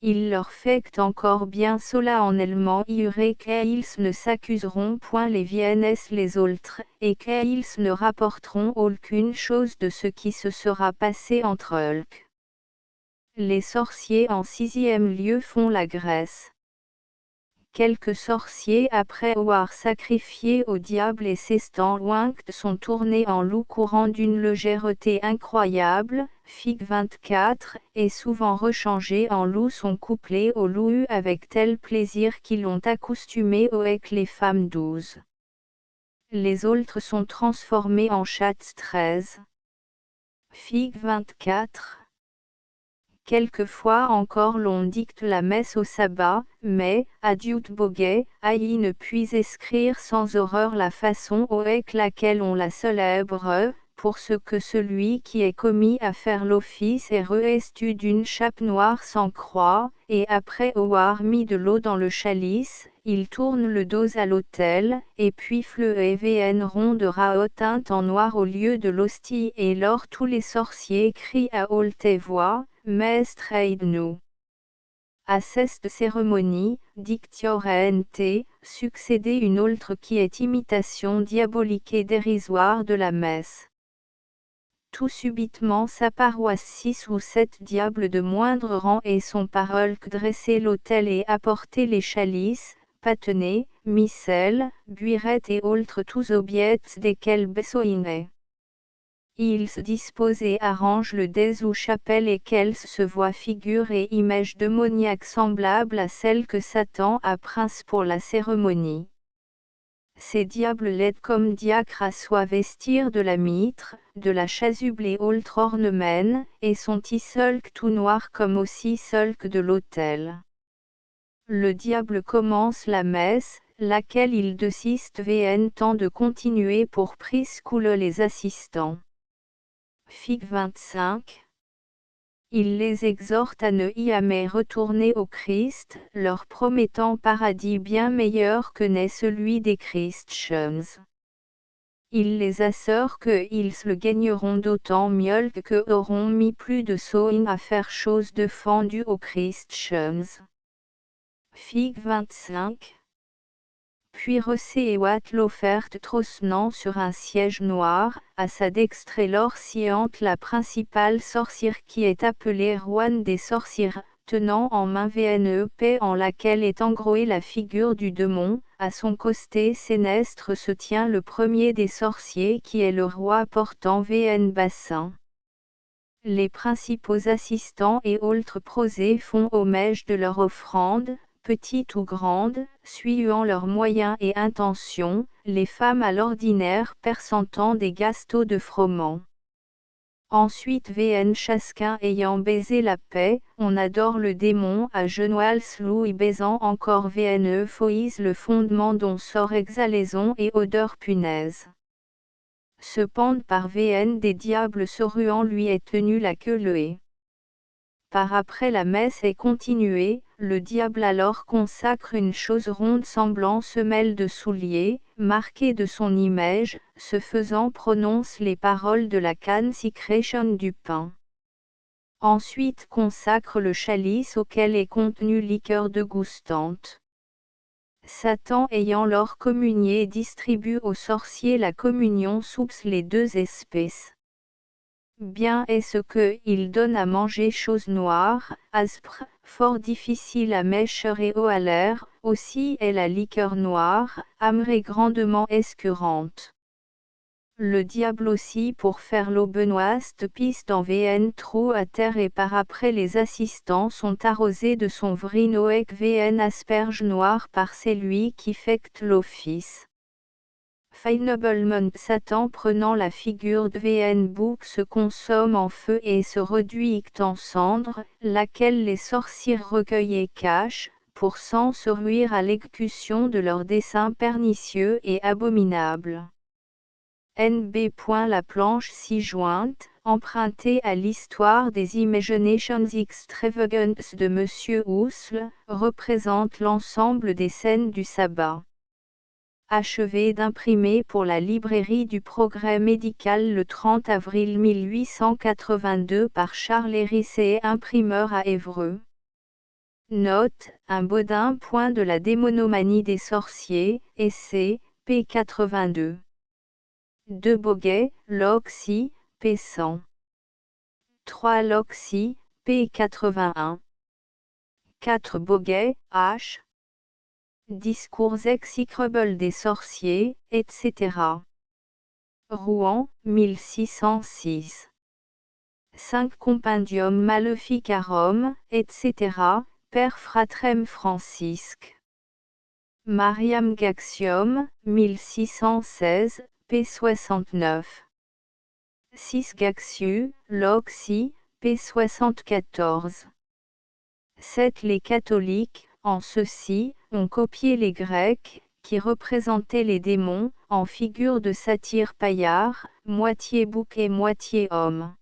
Il leur fect encore bien solennellement jurer qu'ils ne s'accuseront point les viennes les autres, et qu'ils ne rapporteront aucune chose de ce qui se sera passé entre eux. Les sorciers en 6e lieu font la graisse. Quelques sorciers après avoir sacrifié au diable et s'estant loin sont tournés en loup courant d'une légèreté incroyable, Fig 24, et souvent rechangés en loup sont couplés au loup avec tel plaisir qu'ils l'ont accostumé avec les femmes douces. Les autres sont transformés en chattes 13. Fig 24. Quelquefois encore l'on dicte la messe au sabbat, mais, adieu boguet, aïe ne puis écrire sans horreur la façon avec laquelle on la célèbre, pour ce que celui qui est commis à faire l'office est revêtu d'une chape noire sans croix, et après avoir mis de l'eau dans le chalice, il tourne le dos à l'autel, et puis fleu et vn rond de rao teinte en noir au lieu de l'hostie et lors tous les sorciers crient à haute voix, Maître aide-nous. À cette cérémonie, dictiorent, succédait une autre qui est imitation diabolique et dérisoire de la messe. Tout subitement s'apparoissent 6 ou 7 diables de moindre rang et son parole que dresser l'autel et apporter les chalices, patenets, micelles, buirettes et autres tous objets desquels besoin. Ils se disposent et arrangent le dés ou chapelle et qu'elles se voient figures et images démoniaques semblables à celles que Satan a prince pour la cérémonie. Ces diables l'aident comme diacres à soi vestir de la mitre, de la chasuble et autres ornements, et sont isolques tout noirs comme aussi solques de l'autel. Le diable commence la messe, laquelle il desiste vn temps de continuer pour priscoule les assistants. Fig 25. Il les exhorte à ne jamais retourner au Christ, leur promettant paradis bien meilleur que n'est celui des Christians. Il les assure qu'ils le gagneront d'autant mieux que auront mis plus de soin à faire chose de fendue aux Christians. Fig 25. Puis Rosé et Watt l'offerte trônant sur un siège noir, à sa dextre l'orciante la principale sorcière qui est appelée Roine des sorcières, tenant en main VNEP en laquelle est engroée la figure du démon, à son côté sénestre se tient le premier des sorciers qui est le roi portant VN bassin. Les principaux assistants et autres prosés font hommage de leur offrande, petite ou grande, suivant leurs moyens et intentions, les femmes à l'ordinaire persentant des gasteaux de froment. Ensuite VN chacun ayant baisé la paix, on adore le démon à genoux slou y baisant encore VN euphoise le fondement dont sort exhalaison et odeur punaise. Se pendre par VN des diables se ruant lui est tenu la queue leuée. Par après la messe est continuée, le diable alors consacre une chose ronde semblant semelle de soulier, marquée de son image, ce faisant prononce les paroles de la consecration du pain. Ensuite consacre le chalice auquel est contenu liqueur dégustante. Satan ayant lors communié distribue aux sorciers la communion sous les deux espèces. Bien est ce que il donne à manger chose noire, aspre, fort difficile à mâcher et eau à l'air, aussi est la liqueur noire, amère et grandement escurante. Le diable aussi pour faire l'eau benoiste pisse dans VN trou à terre et par après les assistants sont arrosés de son vrinoec VN asperge noire par celui qui fecte l'office. Finablement Satan prenant la figure de VN bouc se consomme en feu et se réduit en cendre, laquelle les sorciers recueillent et cachent, pour sans se ruire à l'exécution de leurs desseins pernicieux et abominables. NB. La planche ci-jointe, empruntée à l'histoire des Imaginations Extravagantes de M. Husserl, représente l'ensemble des scènes du sabbat. Achevé d'imprimer pour la librairie du Progrès médical le 30 avril 1882 par Charles Hérissé, imprimeur à Évreux. Note, un Bodin. De la démonomanie des sorciers, essai, p. 82. De Boguet, Loxy, p. 100. 3 Loxy, p. 81. 4 Boguet, H. Discours exécrables des sorciers, etc. Rouen, 1606. 5 Compendium Maleficarum, etc., Père Fratrem Francisque. Mariam Gaxium, 1616, p. 69. 6 Gaxiu, Loxy, p. 74. 7 Les catholiques, en ceci, ont copié les Grecs, qui représentaient les démons, en figure de satyres paillards, moitié bouc et moitié homme.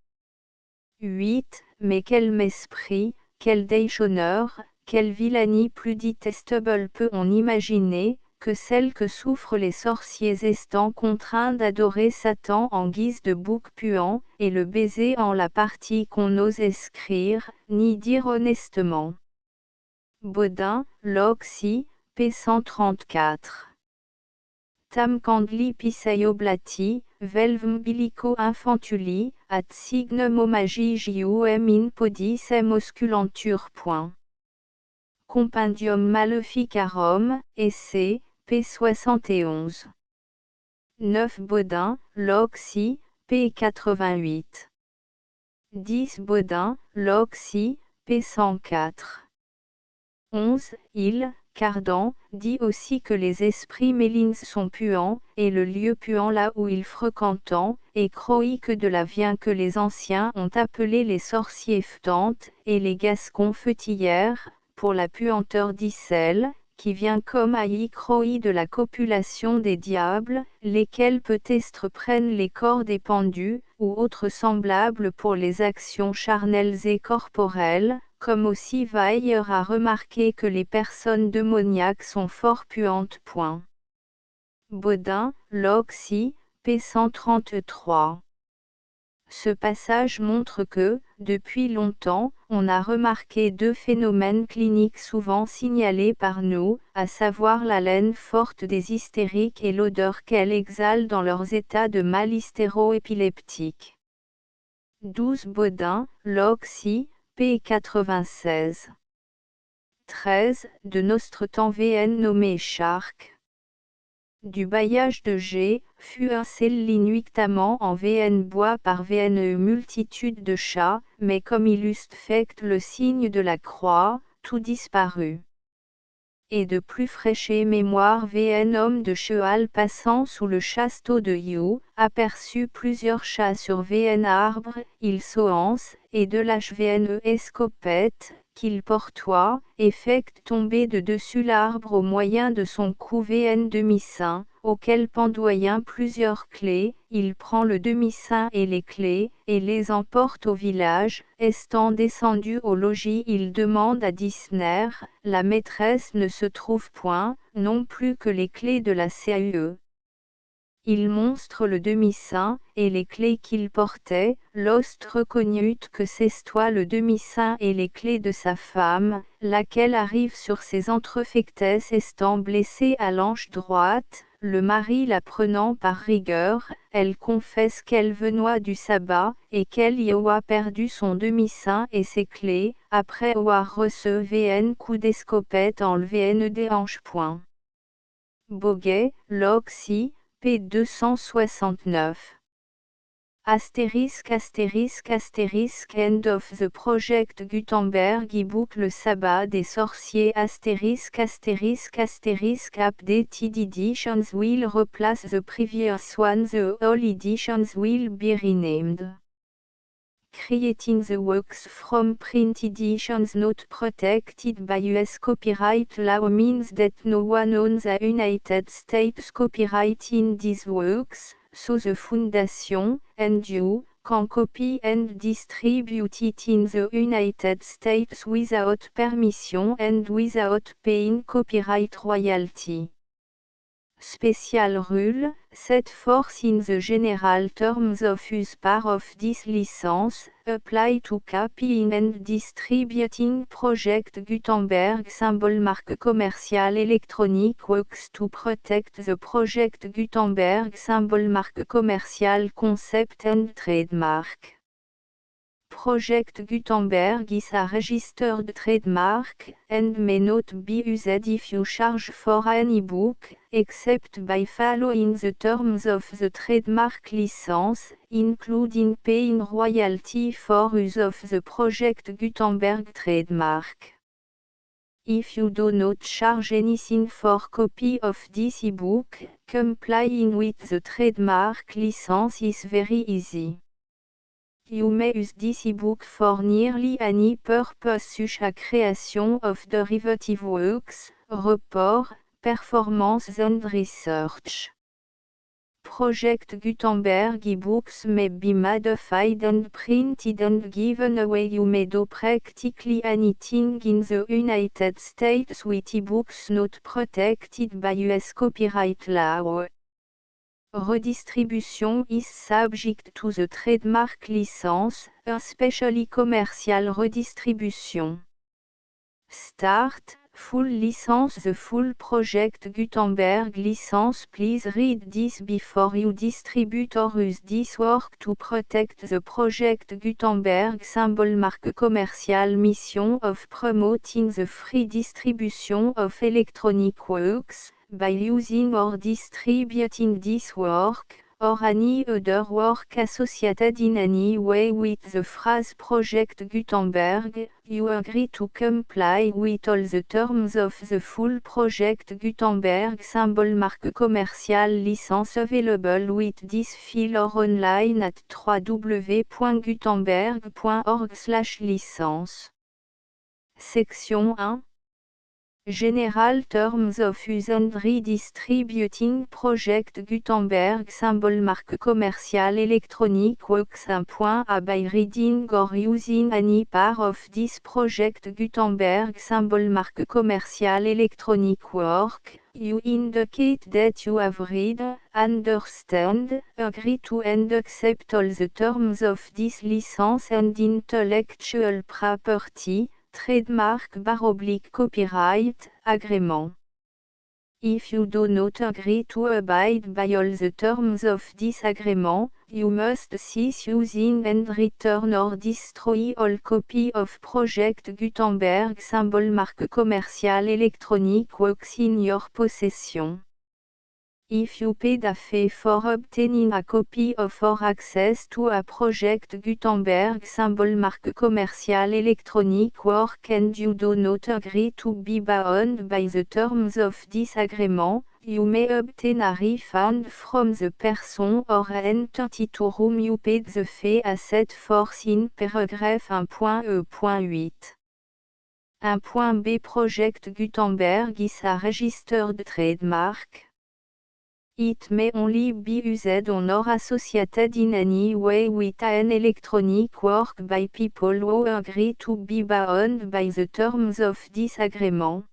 8 Mais quel mesprit, quel déshonneur, quelle villanie plus detestable peut-on imaginer, que celle que souffrent les sorciers étant contraints d'adorer Satan en guise de bouc puant, et le baiser en la partie qu'on n'ose écrire, ni dire honnêtement. Bodin, Loxy, p. 134. Tam candli pisaioblati, velvum bilico infantuli, at signum omagigium in podis osculantur. Compendium Maleficarum, essai, p. 71. 9 Bodin, Loxy, p. 88. 10 Bodin, Loxy, p. 104. 11 Cardan, dit aussi que les esprits mélines sont puants, et le lieu puant là où ils fréquentent, et croïque de la vient que les anciens ont appelé les sorciers ftantes, et les gascons feutillères, pour la puanteur d'Icelle, qui vient comme aïe croï de la copulation des diables, lesquels peut-être prennent les corps des pendus, ou autres semblables pour les actions charnelles et corporelles, comme aussi Weyer a remarqué que les personnes démoniaques sont fort puantes. Bodin, Loxy, p. 133. Ce passage montre que, depuis longtemps, on a remarqué deux phénomènes cliniques souvent signalés par nous, à savoir la laine forte des hystériques et l'odeur qu'elles exhalent dans leurs états de mal hystéro-épileptique. 12 Bodin, Loxy, p. 96. 13 De notre temps VN nommé Charc. Du bailliage de G, fut un sel nuictamment en VN bois par VN multitude de chats, mais comme illustre fect le signe de la croix, tout disparut. et de plus fraîcher mémoire VN homme de cheval passant sous le chasteau de You, aperçut plusieurs chats sur VN arbre, il soance, et de l'HVNE escopette, qu'il portoit, effecte tomber de dessus l'arbre au moyen de son cou VN demi-saint, auquel pendoyant plusieurs clés, il prend le demi-saint et les clés, et les emporte au village, étant descendu au logis il demande à Disner, la maîtresse ne se trouve point, non plus que les clés de la CAUE. Il monstre le demi-saint, et les clés qu'il portait, l'hoste reconnut que c'estoit le demi-saint et les clés de sa femme, laquelle arrive sur ses entrefectesses estant blessée à l'hanche droite, le mari la prenant par rigueur, elle confesse qu'elle venoit du sabbat, et qu'elle y a perdu son demi-saint et ses clés, après avoir reçu un coup d'escopette enlevé des hanches. Boguet, Loxy, p. 269. End of the Project Gutenberg e-book Le Sabbat des sorciers updated editions will replace the previous one, the all editions will be renamed. Creating the works from print editions not protected by US copyright law means that no one owns the United States copyright in these works, so the Foundation, and you, can copy and distribute it in the United States without permission and without paying copyright royalty. Special rule, set forth in the general terms of use part of this license, apply to copying and distributing Project Gutenberg symbol marque commerciale electronic works to protect the Project Gutenberg symbol marque commerciale concept and trademark. Project Gutenberg is a registered trademark, and may not be used if you charge for an e-book, except by following the terms of the trademark license, including paying royalty for use of the Project Gutenberg trademark. If you do not charge anything for copy of this e-book, complying with the trademark license is very easy. You may use this ebook for nearly any purpose such as creation of derivative works, report, performance and research. Project Gutenberg ebooks may be modified and printed and given away. You may do practically anything in the United States with ebooks not protected by US copyright law. Redistribution is subject to the trademark license, especially commercial redistribution. Start, full license. The full Project Gutenberg license. Please read this before you distribute or use this work to protect the Project Gutenberg symbol marque commerciale mission of promoting the free distribution of electronic works, by using or distributing this work, or any other work associated in any way with the phrase Project Gutenberg, you agree to comply with all the terms of the full Project Gutenberg symbol marque commerciale license available with this file or online at www.gutenberg.org/licence. Section 1. General Terms of Use and Redistributing Project Gutenberg symbol marque commerciale electronic works. 1.a By reading or using any part of this Project Gutenberg symbol marque commerciale electronic work, you indicate that you have read, understand, agree to and accept all the terms of this license and intellectual property, trademark / copyright, agreement. If you do not agree to abide by all the terms of this agreement, you must cease using and return or destroy all copy of Project Gutenberg symbol marque commerciale electronic works in your possession. If you paid a fee for obtaining a copy of or access to a project Gutenberg symbol marque commercial electronic work and you do not agree to be bound by the terms of this agreement, you may obtain a refund from the person or entity to whom you paid the fee as set forth in paragraph 1.e.8. 1.b Project Gutenberg is a registered trademark. It may only be used on or associated in any way with an electronic work by people who agree to be bound by the terms of this agreement.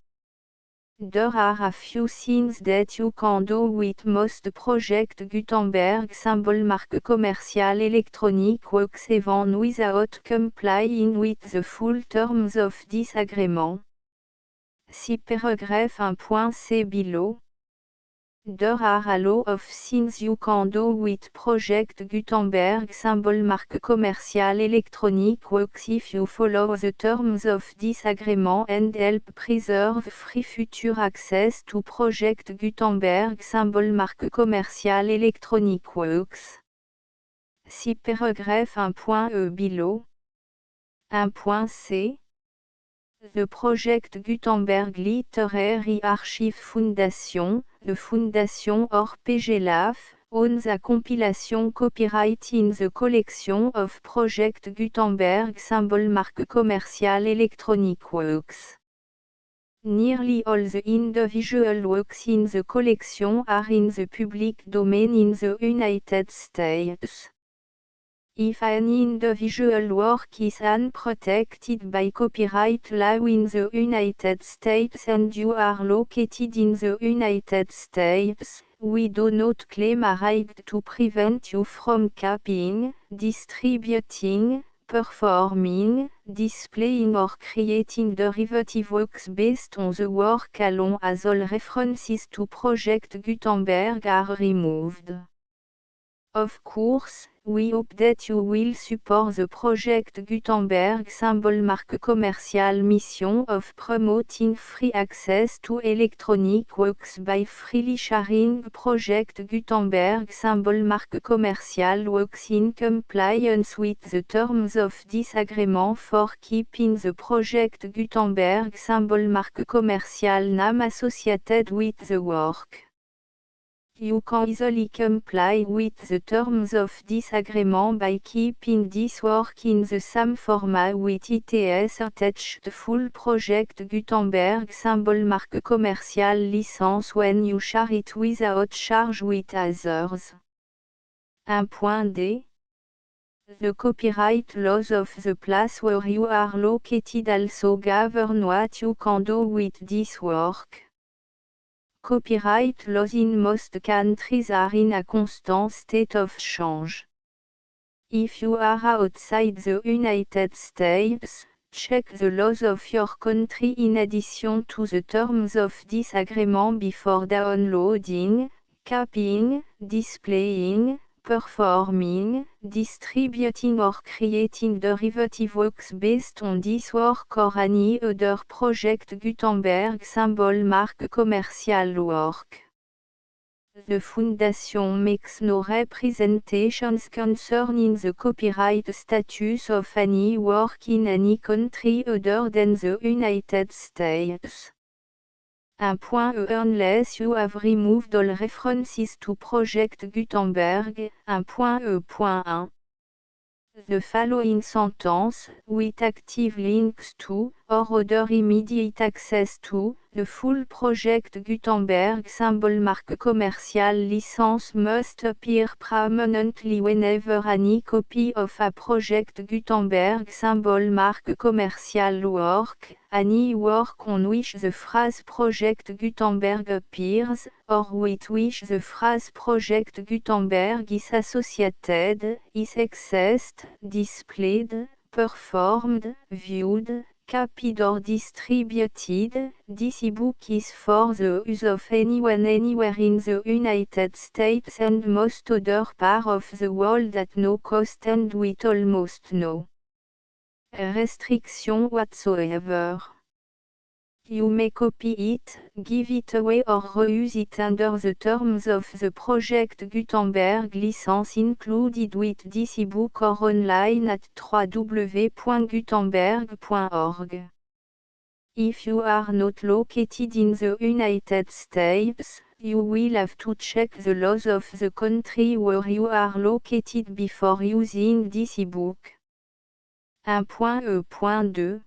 There are a few things that you can do with most Project Gutenberg symbol marque commercial electronic works even without complying with the full terms of this agreement. See paragraph 1.c below. There are a lot of things you can do with Project Gutenberg symbol marque commercial electronic works if you follow the terms of this agreement and help preserve free future access to Project Gutenberg symbol marque commercial electronic works. See paragraph 1.e below. 1.c The Project Gutenberg Literary Archive Foundation, the Foundation or PGLAF, owns a compilation copyright in the collection of Project Gutenberg symbol marque commercial electronic works. Nearly all the individual works in the collection are in the public domain in the United States. If an individual work is unprotected by copyright law in the United States and you are located in the United States, we do not claim a right to prevent you from copying, distributing, performing, displaying or creating derivative works based on the work alone as all references to Project Gutenberg are removed. Of course, we hope that you will support the Project Gutenberg symbol marque commercial mission of promoting free access to electronic works by freely sharing Project Gutenberg symbol marque commercial works in compliance with the terms of this agreement for keeping the Project Gutenberg symbol marque commercial name associated with the work. You can easily comply with the terms of this agreement by keeping this work in the same format with its attached full Project Gutenberg symbol marque commercial license when you share it without charge with others. 1.d The copyright laws of the place where you are located also govern what you can do with this work. Copyright laws in most countries are in a constant state of change. If you are outside the United States, check the laws of your country in addition to the terms of this agreement before downloading, copying, displaying, performing, distributing or creating derivative works based on this work or any other Project Gutenberg symbol marque commercial work. The Foundation makes no representations concerning the copyright status of any work in any country other than the United States. 1.e Unless you have removed all references to Project Gutenberg, 1.e.1. The following sentence, with active links to, or other immediate access to, the full Project Gutenberg symbol marque commercial license must appear prominently whenever any copy of a Project Gutenberg symbol marque commercial work, any work on which the phrase Project Gutenberg appears, or with which the phrase Project Gutenberg is associated, is accessed, displayed, performed, viewed, copied or distributed. This ebook is for the use of anyone anywhere in the United States and most other parts of the world at no cost and with almost no restriction whatsoever. You may copy it, give it away or reuse it under the terms of the project Gutenberg license included with this ebook or online at www.gutenberg.org. If you are not located in the United States, you will have to check the laws of the country where you are located before using this ebook. 1.E.2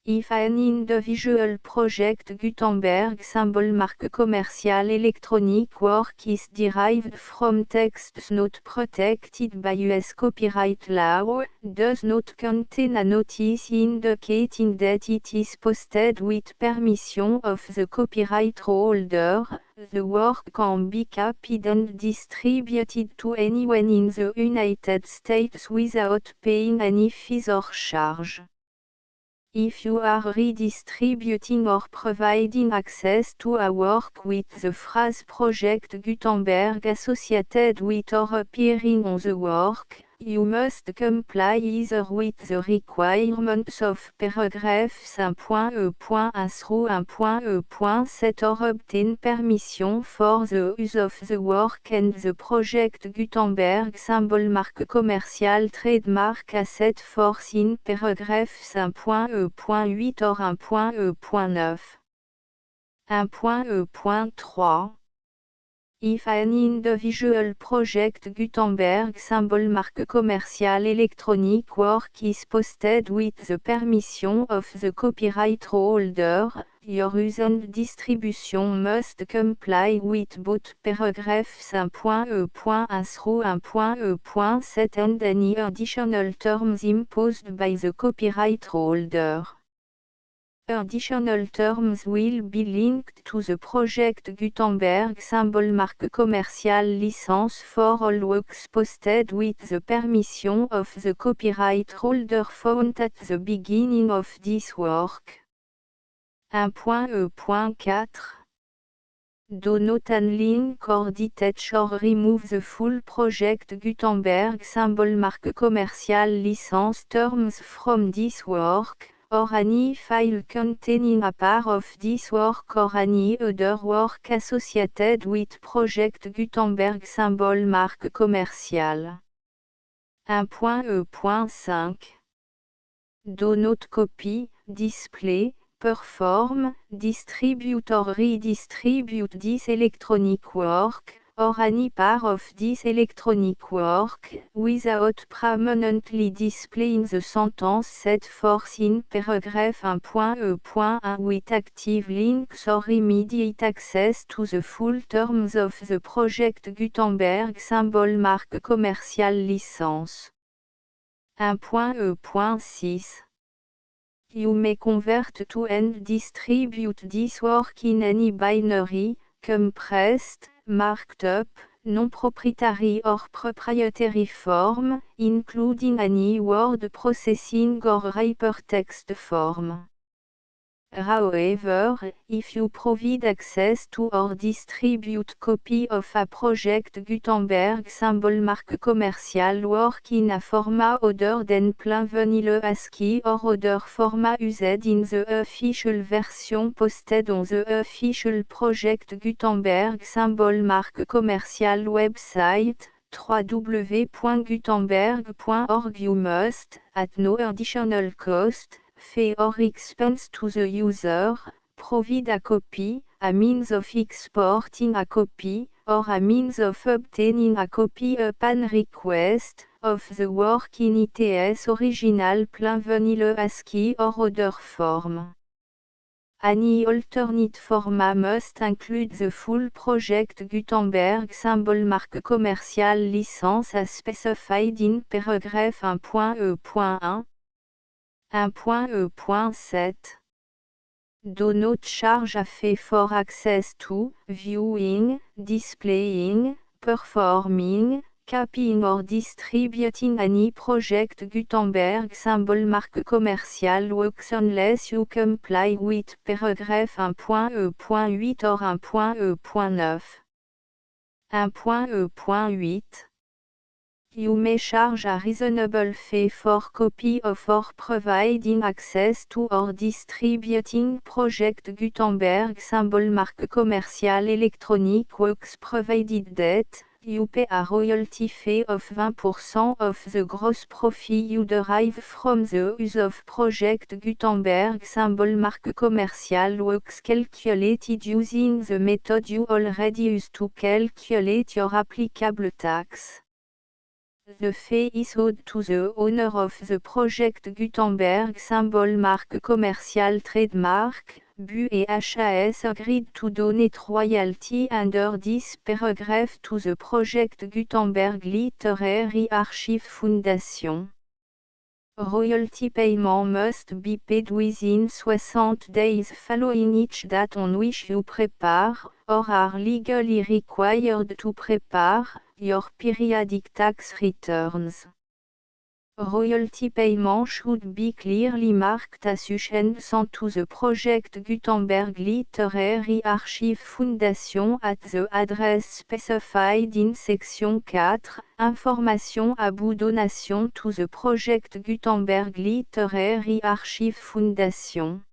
If an individual project Gutenberg symbol marque commerciale electronic work is derived from texts not protected by US copyright law, does not contain a notice indicating that it is posted with permission of the copyright holder, the work can be copied and distributed to anyone in the United States without paying any fees or charge. If you are redistributing or providing access to a work with the phrase Project Gutenberg associated with or appearing on the work, you must comply either with the requirements of paragraphs 1.E.1 through 1.E.7 or obtain permission for the use of the work and the Project Gutenberg symbol marque commerciale trademark asset force in paragraphs 1.E.8 or 1.E.9. 1.E.3 If an individual project Gutenberg symbol marque commerciale electronic work is posted with the permission of the copyright holder, your use and distribution must comply with both paragraphs 1.E.1 through 1.E.7 and any additional terms imposed by the copyright holder. Additional terms will be linked to the Project Gutenberg symbol marque commerciale license for all works posted with the permission of the copyright holder found at the beginning of this work. 1.E.4 Do not unlink or detach or remove the full Project Gutenberg symbol marque commerciale license terms from this work, or any file containing a part of this work or any other work associated with Project Gutenberg symbol marque commerciale. 1.E.5 Do not copy, display, perform, distribute or redistribute this electronic work, or any part of this electronic work, without permanently displaying the sentence set forth in paragraph 1.E.1 with active links or immediate access to the full terms of the Project Gutenberg symbol marque commerciale license. 1.E.6 You may convert to and distribute this work in any binary, compressed, marked up, non-proprietary or proprietary form, including any word processing or hypertext form. However, if you provide access to or distribute copy of a Project Gutenberg symbol marque commerciale work in a format other than plain vanilla ASCII or other format used in the official version posted on the official Project Gutenberg symbol marque commerciale website, www.gutenberg.org you must, at no additional cost, fee or expense to the user, provide a copy, a means of exporting a copy, or a means of obtaining a copy upon request, of the work in its original plain vanilla ASCII or other form. Any alternate format must include the full Project Gutenberg symbol marque commerciale license as specified in paragraph 1.E.1. 1.E.7 Do not charge a fee for access to, viewing, displaying, performing, copying or distributing any Project Gutenberg symbol marque commerciale works unless you comply with paragraph 1.E.8 or 1.E.9. 1.E.8 You may charge a reasonable fee for copy of or providing access to or distributing Project Gutenberg symbol marque commerciale Electronic Works provided that you pay a royalty fee of 20% of the gross profit you derive from the use of Project Gutenberg symbol marque commerciale Works calculated using the method you already use to calculate your applicable tax. The fee is owed to the owner of the Project Gutenberg symbol marque commerciale trademark. BU et HAS agreed to donate royalty under this paragraph to the Project Gutenberg Literary Archive Foundation. Royalty payment must be paid within 60 days following each date on which you prepare, or are legally required to prepare, your periodic tax returns. Royalty payment should be clearly marked as sent to the Project Gutenberg Literary Archive Foundation at the address specified in Section 4, Information about donation to the Project Gutenberg Literary Archive Foundation.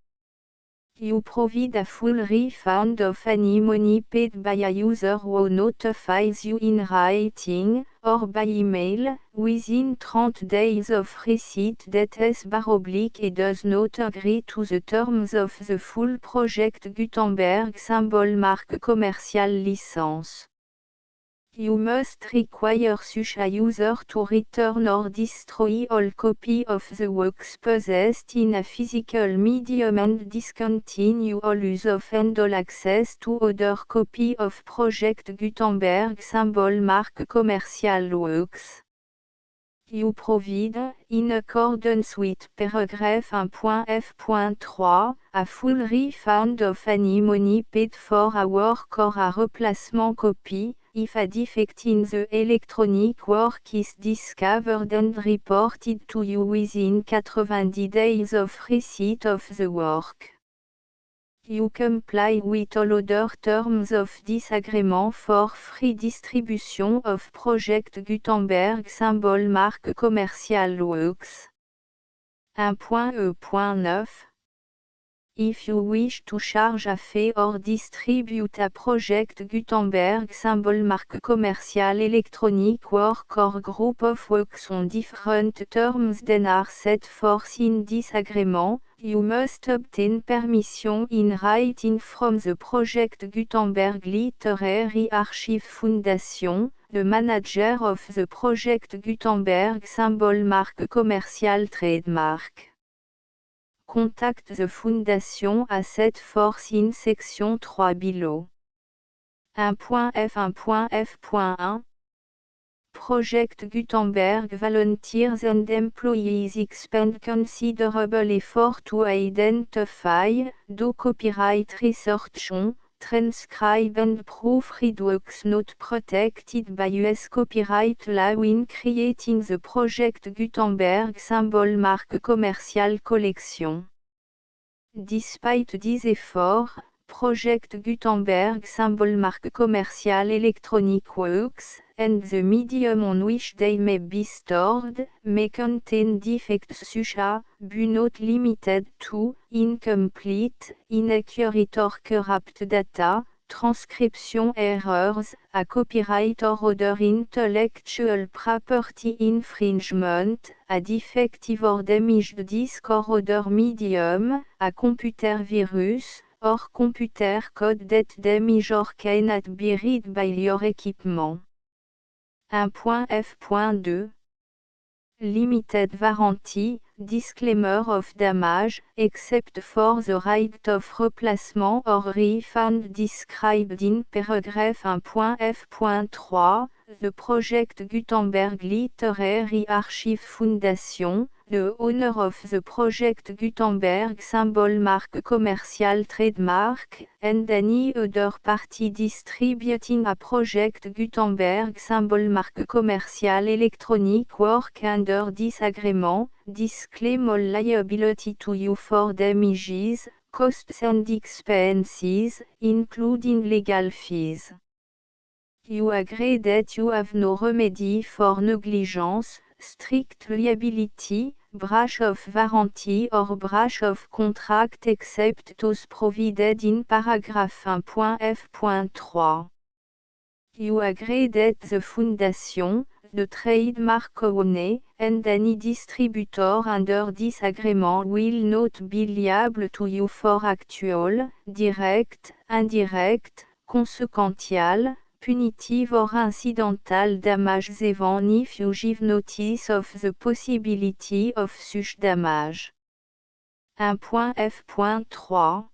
You provide a full refund of any money paid by a user who notifies you in writing, or by email, within 30 days of receipt that /et does not agree to the terms of the full Project Gutenberg symbol marque commerciale license. You must require such a user to return or destroy all copy of the works possessed in a physical medium and discontinue all use of and all access to other copy of Project Gutenberg symbol marque commerciale works. You provide, in accordance with paragraph 1.f.3, a full refund of any money paid for a work or a replacement copy, if a defect in the electronic work is discovered and reported to you within 90 days of receipt of the work. You comply with all other terms of this agreement for free distribution of Project Gutenberg symbol marque commerciale works. 1.e.9 If you wish to charge a fee or distribute a Project Gutenberg symbol marque commerciale electronic work or group of works on different terms than are set forth in this agreement, you must obtain permission in writing from the Project Gutenberg Literary Archive Foundation, the manager of the Project Gutenberg symbol marque commerciale trademark. Contact the Foundation as set forth in Section 3 below. 1.f1.f.1 Project Gutenberg volunteers and employees expend considerable effort to identify, do copyright research on, transcribe and proofread works not protected by U.S. copyright law in creating the Project Gutenberg symbol marque commerciale collection. Despite these efforts, Project Gutenberg symbol marque commerciale electronic works, and the medium on which they may be stored, may contain defects such as, but not limited to, incomplete, inaccurate or corrupt data, transcription errors, a copyright or other intellectual property infringement, a defective or damaged disk or other medium, a computer virus, or computer code that damage or cannot be read by your equipment. 1.f.2 Limited warranty, disclaimer of damage, except for the right of replacement or refund described in paragraph 1.f.3, the Project Gutenberg Literary Archive Foundation, the owner of the Project Gutenberg symbol marque commerciale trademark, and any other party distributing a Project Gutenberg symbol marque commerciale electronic work under this agreement, disclaim all liability to you for damages, costs and expenses, including legal fees. You agree that you have no remedy for negligence, strict liability, breach of warranty or breach of contract except those provided in paragraph 1.f.3. You agree that the Foundation, the trademark owner, and any distributor under this agreement will not be liable to you for actual, direct, indirect, consequential, punitive or incidental damages even if you give notice of the possibility of such damage. 1.f.3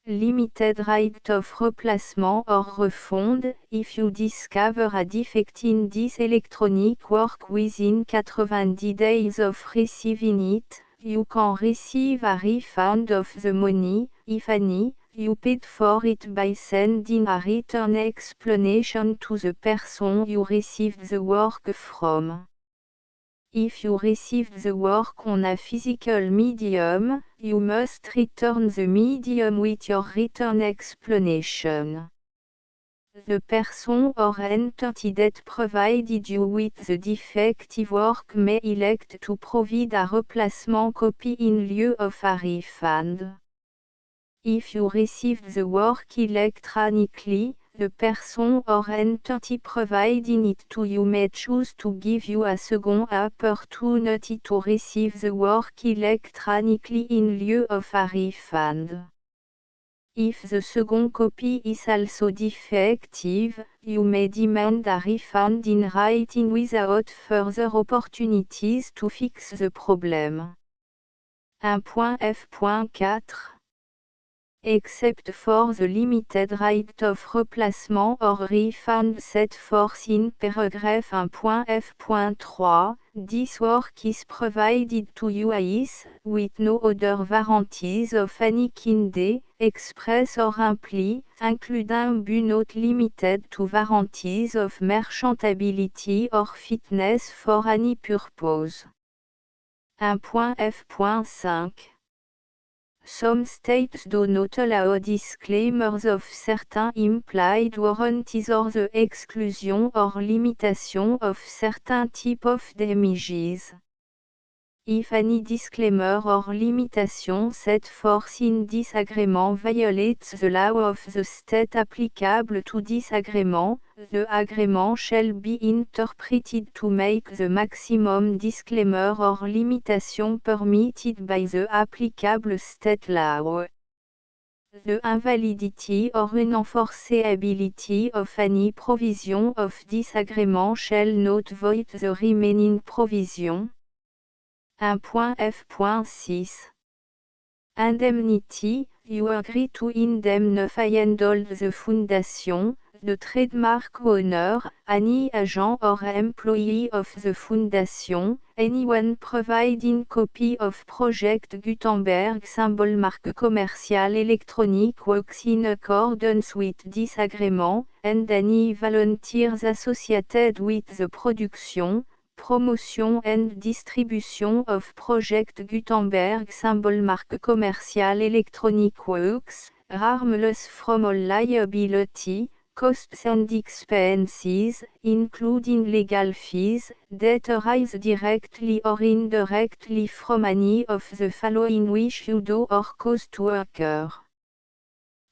Limited right of replacement or refund, if you discover a defect in this electronic work within 90 days of receiving it, you can receive a refund of the money, if any, you paid for it by sending a written explanation to the person you received the work from. If you received the work on a physical medium, you must return the medium with your written explanation. The person or entity that provided you with the defective work may elect to provide a replacement copy in lieu of a refund. If you received the work electronically, the person or entity providing it to you may choose to give you a second opportunity to receive the work electronically in lieu of a refund. If the second copy is also defective, you may demand a refund in writing without further opportunities to fix the problem. 1.f.4 Except for the limited right of replacement or refund set forth in paragraph 1.f.3, this work is provided to you as, with no other warranties of any kind, express or implied, including but not limited to warranties of merchantability or fitness for any purpose. 1.f.5 Some states do not allow disclaimers of certain implied warranties or the exclusion or limitation of certain type of damages. If any disclaimer or limitation set forth in this agreement violates the law of the state applicable to this agreement, the agreement shall be interpreted to make the maximum disclaimer or limitation permitted by the applicable state law. The invalidity or unenforceability of any provision of this agreement shall not void the remaining provision. 1.f.6 Indemnity, you agree to indemnify and hold the Foundation, the trademark owner, any agent or employee of the Foundation, anyone providing copy of Project Gutenberg symbol marque commercial electronic works in accordance with this agreement, and any volunteers associated with the production, promotion and distribution of Project Gutenberg symbol marque commercial electronic works, harmless from all liability, costs and expenses, including legal fees, that arise directly or indirectly from any of the following which you do or cause to occur.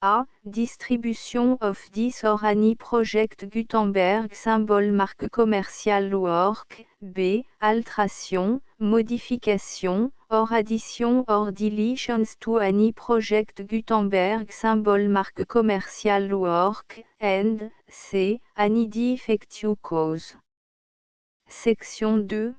A. Distribution of this or any Project Gutenberg symbol marque commercial work. B. Alteration, modification, or addition or deletions to any Project Gutenberg symbol marque commercial work. And C. Any defective cause. Section 2.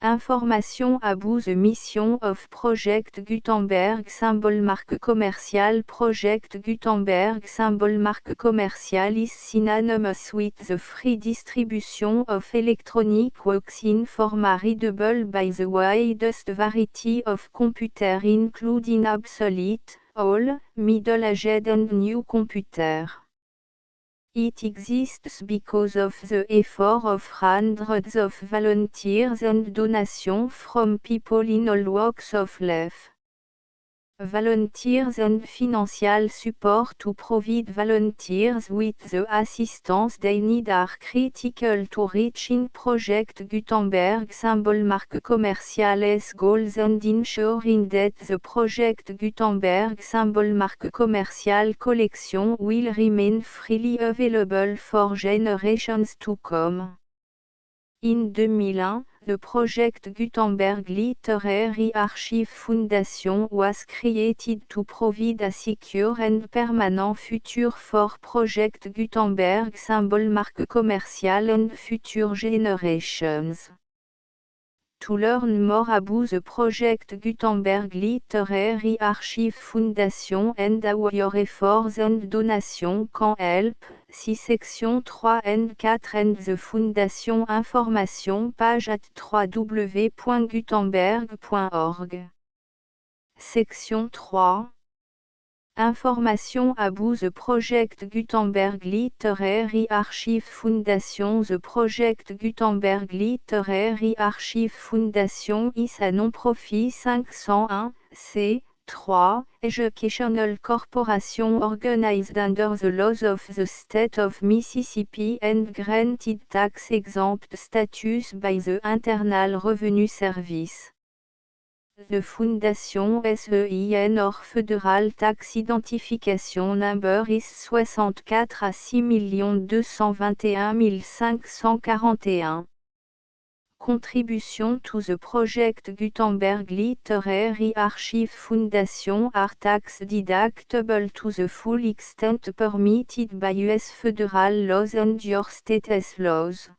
Information about the mission of Project Gutenberg symbol marque commercial. Project Gutenberg symbol marque commercial is synonymous with the free distribution of electronic works in format readable by the widest variety of computers including obsolete, old, middle-aged and new computers. It exists because of the effort of hundreds of volunteers and donations from people in all walks of life. Volunteers and financial support to provide volunteers with the assistance they need are critical to reaching Project Gutenberg symbol marque commerciales goals and ensuring that the Project Gutenberg symbol marque commercial collection will remain freely available for generations to come. In 2001, the Project Gutenberg Literary Archive Foundation was created to provide a secure and permanent future for Project Gutenberg symbol marque commercial and future generations. To learn more about the Project Gutenberg Literary Archive Foundation and how your efforts and donations can help, see section 3 and 4 and the Foundation information page at www.gutenberg.org. Section 3. Information about the Project Gutenberg Literary Archive Foundation. The Project Gutenberg Literary Archive Foundation is a non-profit 501(c)(3) educational corporation organized under the laws of the state of Mississippi and granted tax-exempt status by the Internal Revenue Service. The Foundation SEIN or Federal Tax Identification Number is 64 à 6 221 541. Contribution to the Project Gutenberg Literary Archive Foundation are tax deductible to the full extent permitted by U.S. federal laws and your state's laws.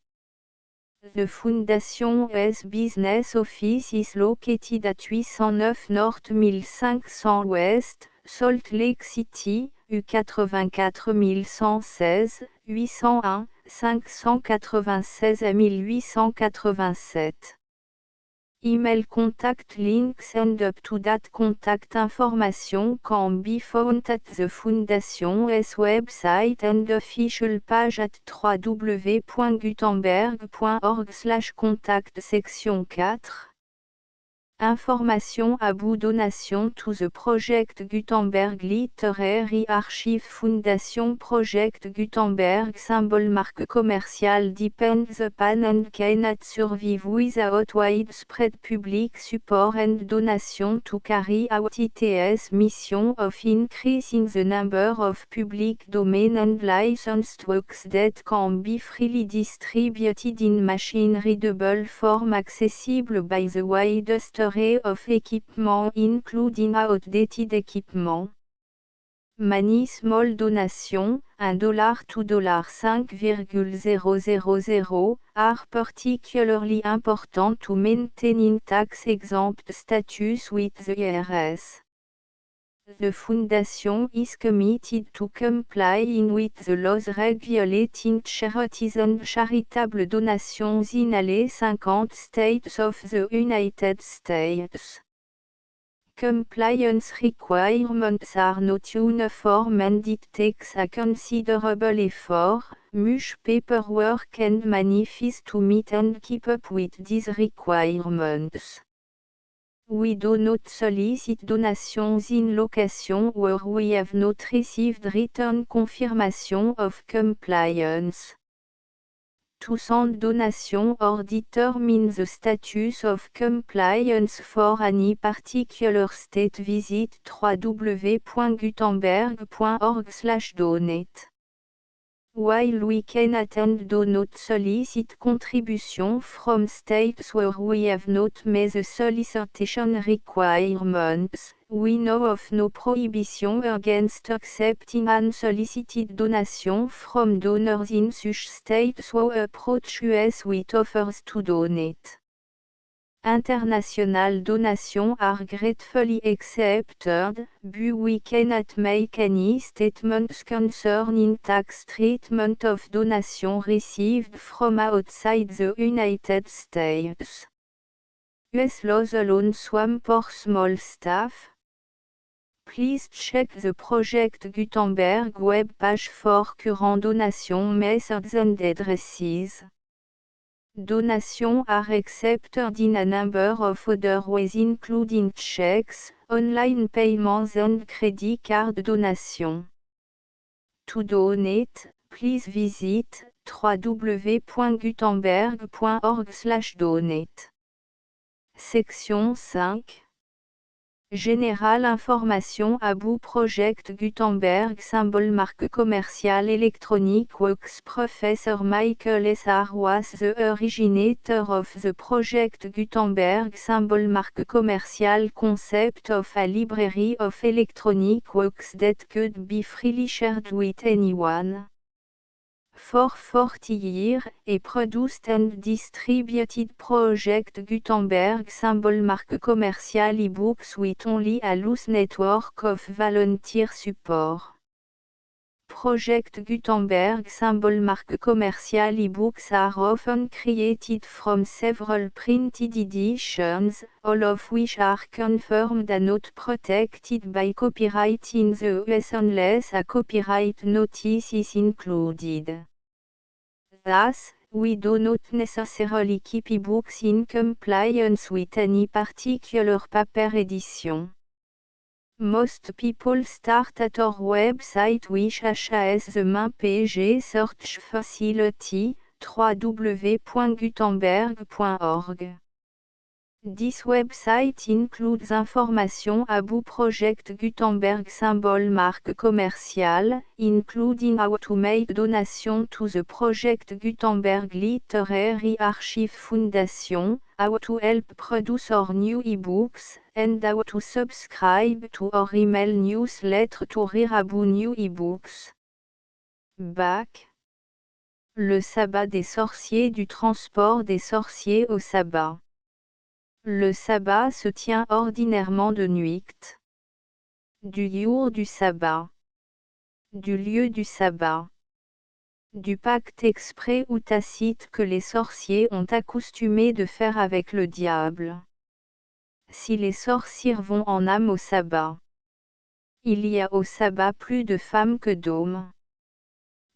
The Foundation's business office is located at 809 North 1500 West, Salt Lake City, U84116, 801, 596 à 1887. Email contact links and up-to-date contact information can be found at the Foundation's website and official page at www.gutenberg.org/contact. Section 4. Information about donation to the Project Gutenberg Literary Archive Foundation. Project Gutenberg symbol marque commercial depends upon and cannot survive without widespread public support and donation to carry out its mission of increasing the number of public domain and licensed works that can be freely distributed in machine-readable form accessible by the widest of equipment including outdated equipment. Many small donations, $1 to $5,000, are particularly important to maintaining tax-exempt status with the IRS. The Foundation is committed to complying with the laws regulating charities and charitable donations in all 50 states of the United States. Compliance requirements are not uniform and it takes a considerable effort, much paperwork and money fees to meet and keep up with these requirements. We do not solicit donations in locations where we have not received written confirmation of compliance. To send donation or determine the status of compliance for any particular state, visit www.gutenberg.org/donate. While we cannot and do not solicit contribution from states where we have not met the solicitation requirements, we know of no prohibition against accepting unsolicited donation from donors in such states who approach us with offers to donate. International donations are gratefully accepted, but we cannot make any statements concerning tax treatment of donations received from outside the United States. US laws alone swamp for small staff. Please check the Project Gutenberg web page for current donation methods and addresses. Donation are accepted in a number of other ways including checks, online payments and credit card donation. To donate, please visit www.gutenberg.org/donate. Section 5. Général Information About Project Gutenberg Symbol Marque Commerciale Électronique Works Professor Michael S. R. was the originator of the Project Gutenberg Symbol Marque Commerciale concept of a library of electronic works that could be freely shared with anyone. For 40 years, a produced and distributed Project Gutenberg symbol marque commercial e-books with only a loose network of volunteer support. Project Gutenberg symbol marque commercial e-books are often created from several printed editions, all of which are confirmed and not protected by copyright in the US unless a copyright notice is included. Thus, we do not necessarily keep e-books in compliance with any particular paper edition. Most people start at our website which has the main page search facility, www.gutenberg.org. This website includes information about Project Gutenberg symbol marque commerciale, including how to make donation to the Project Gutenberg Literary Archive Foundation, how to help produce our new e-books, and how to subscribe to our email newsletter to hear about new e-books. Bac. Le sabbat des sorciers du transport des sorciers au sabbat. Le sabbat se tient ordinairement de nuit. Du jour du sabbat. Du lieu du sabbat. Du pacte exprès ou tacite que les sorciers ont accoutumé de faire avec le diable. Si les sorciers vont en âme au sabbat. Il y a au sabbat plus de femmes que d'hommes.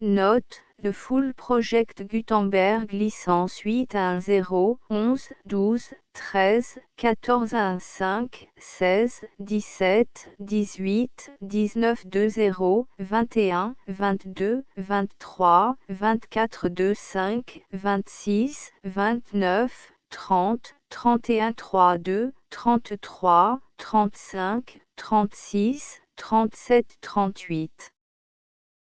Note, le full Project Gutenberg licence 8.1.0, 11, 12, 13, 14.1.5, 16, 17, 18, 19.2.0, 21, 22, 23, 24.2.5, 26, 29, 30, 31.3.2, 33, 35, 36, 37, 38.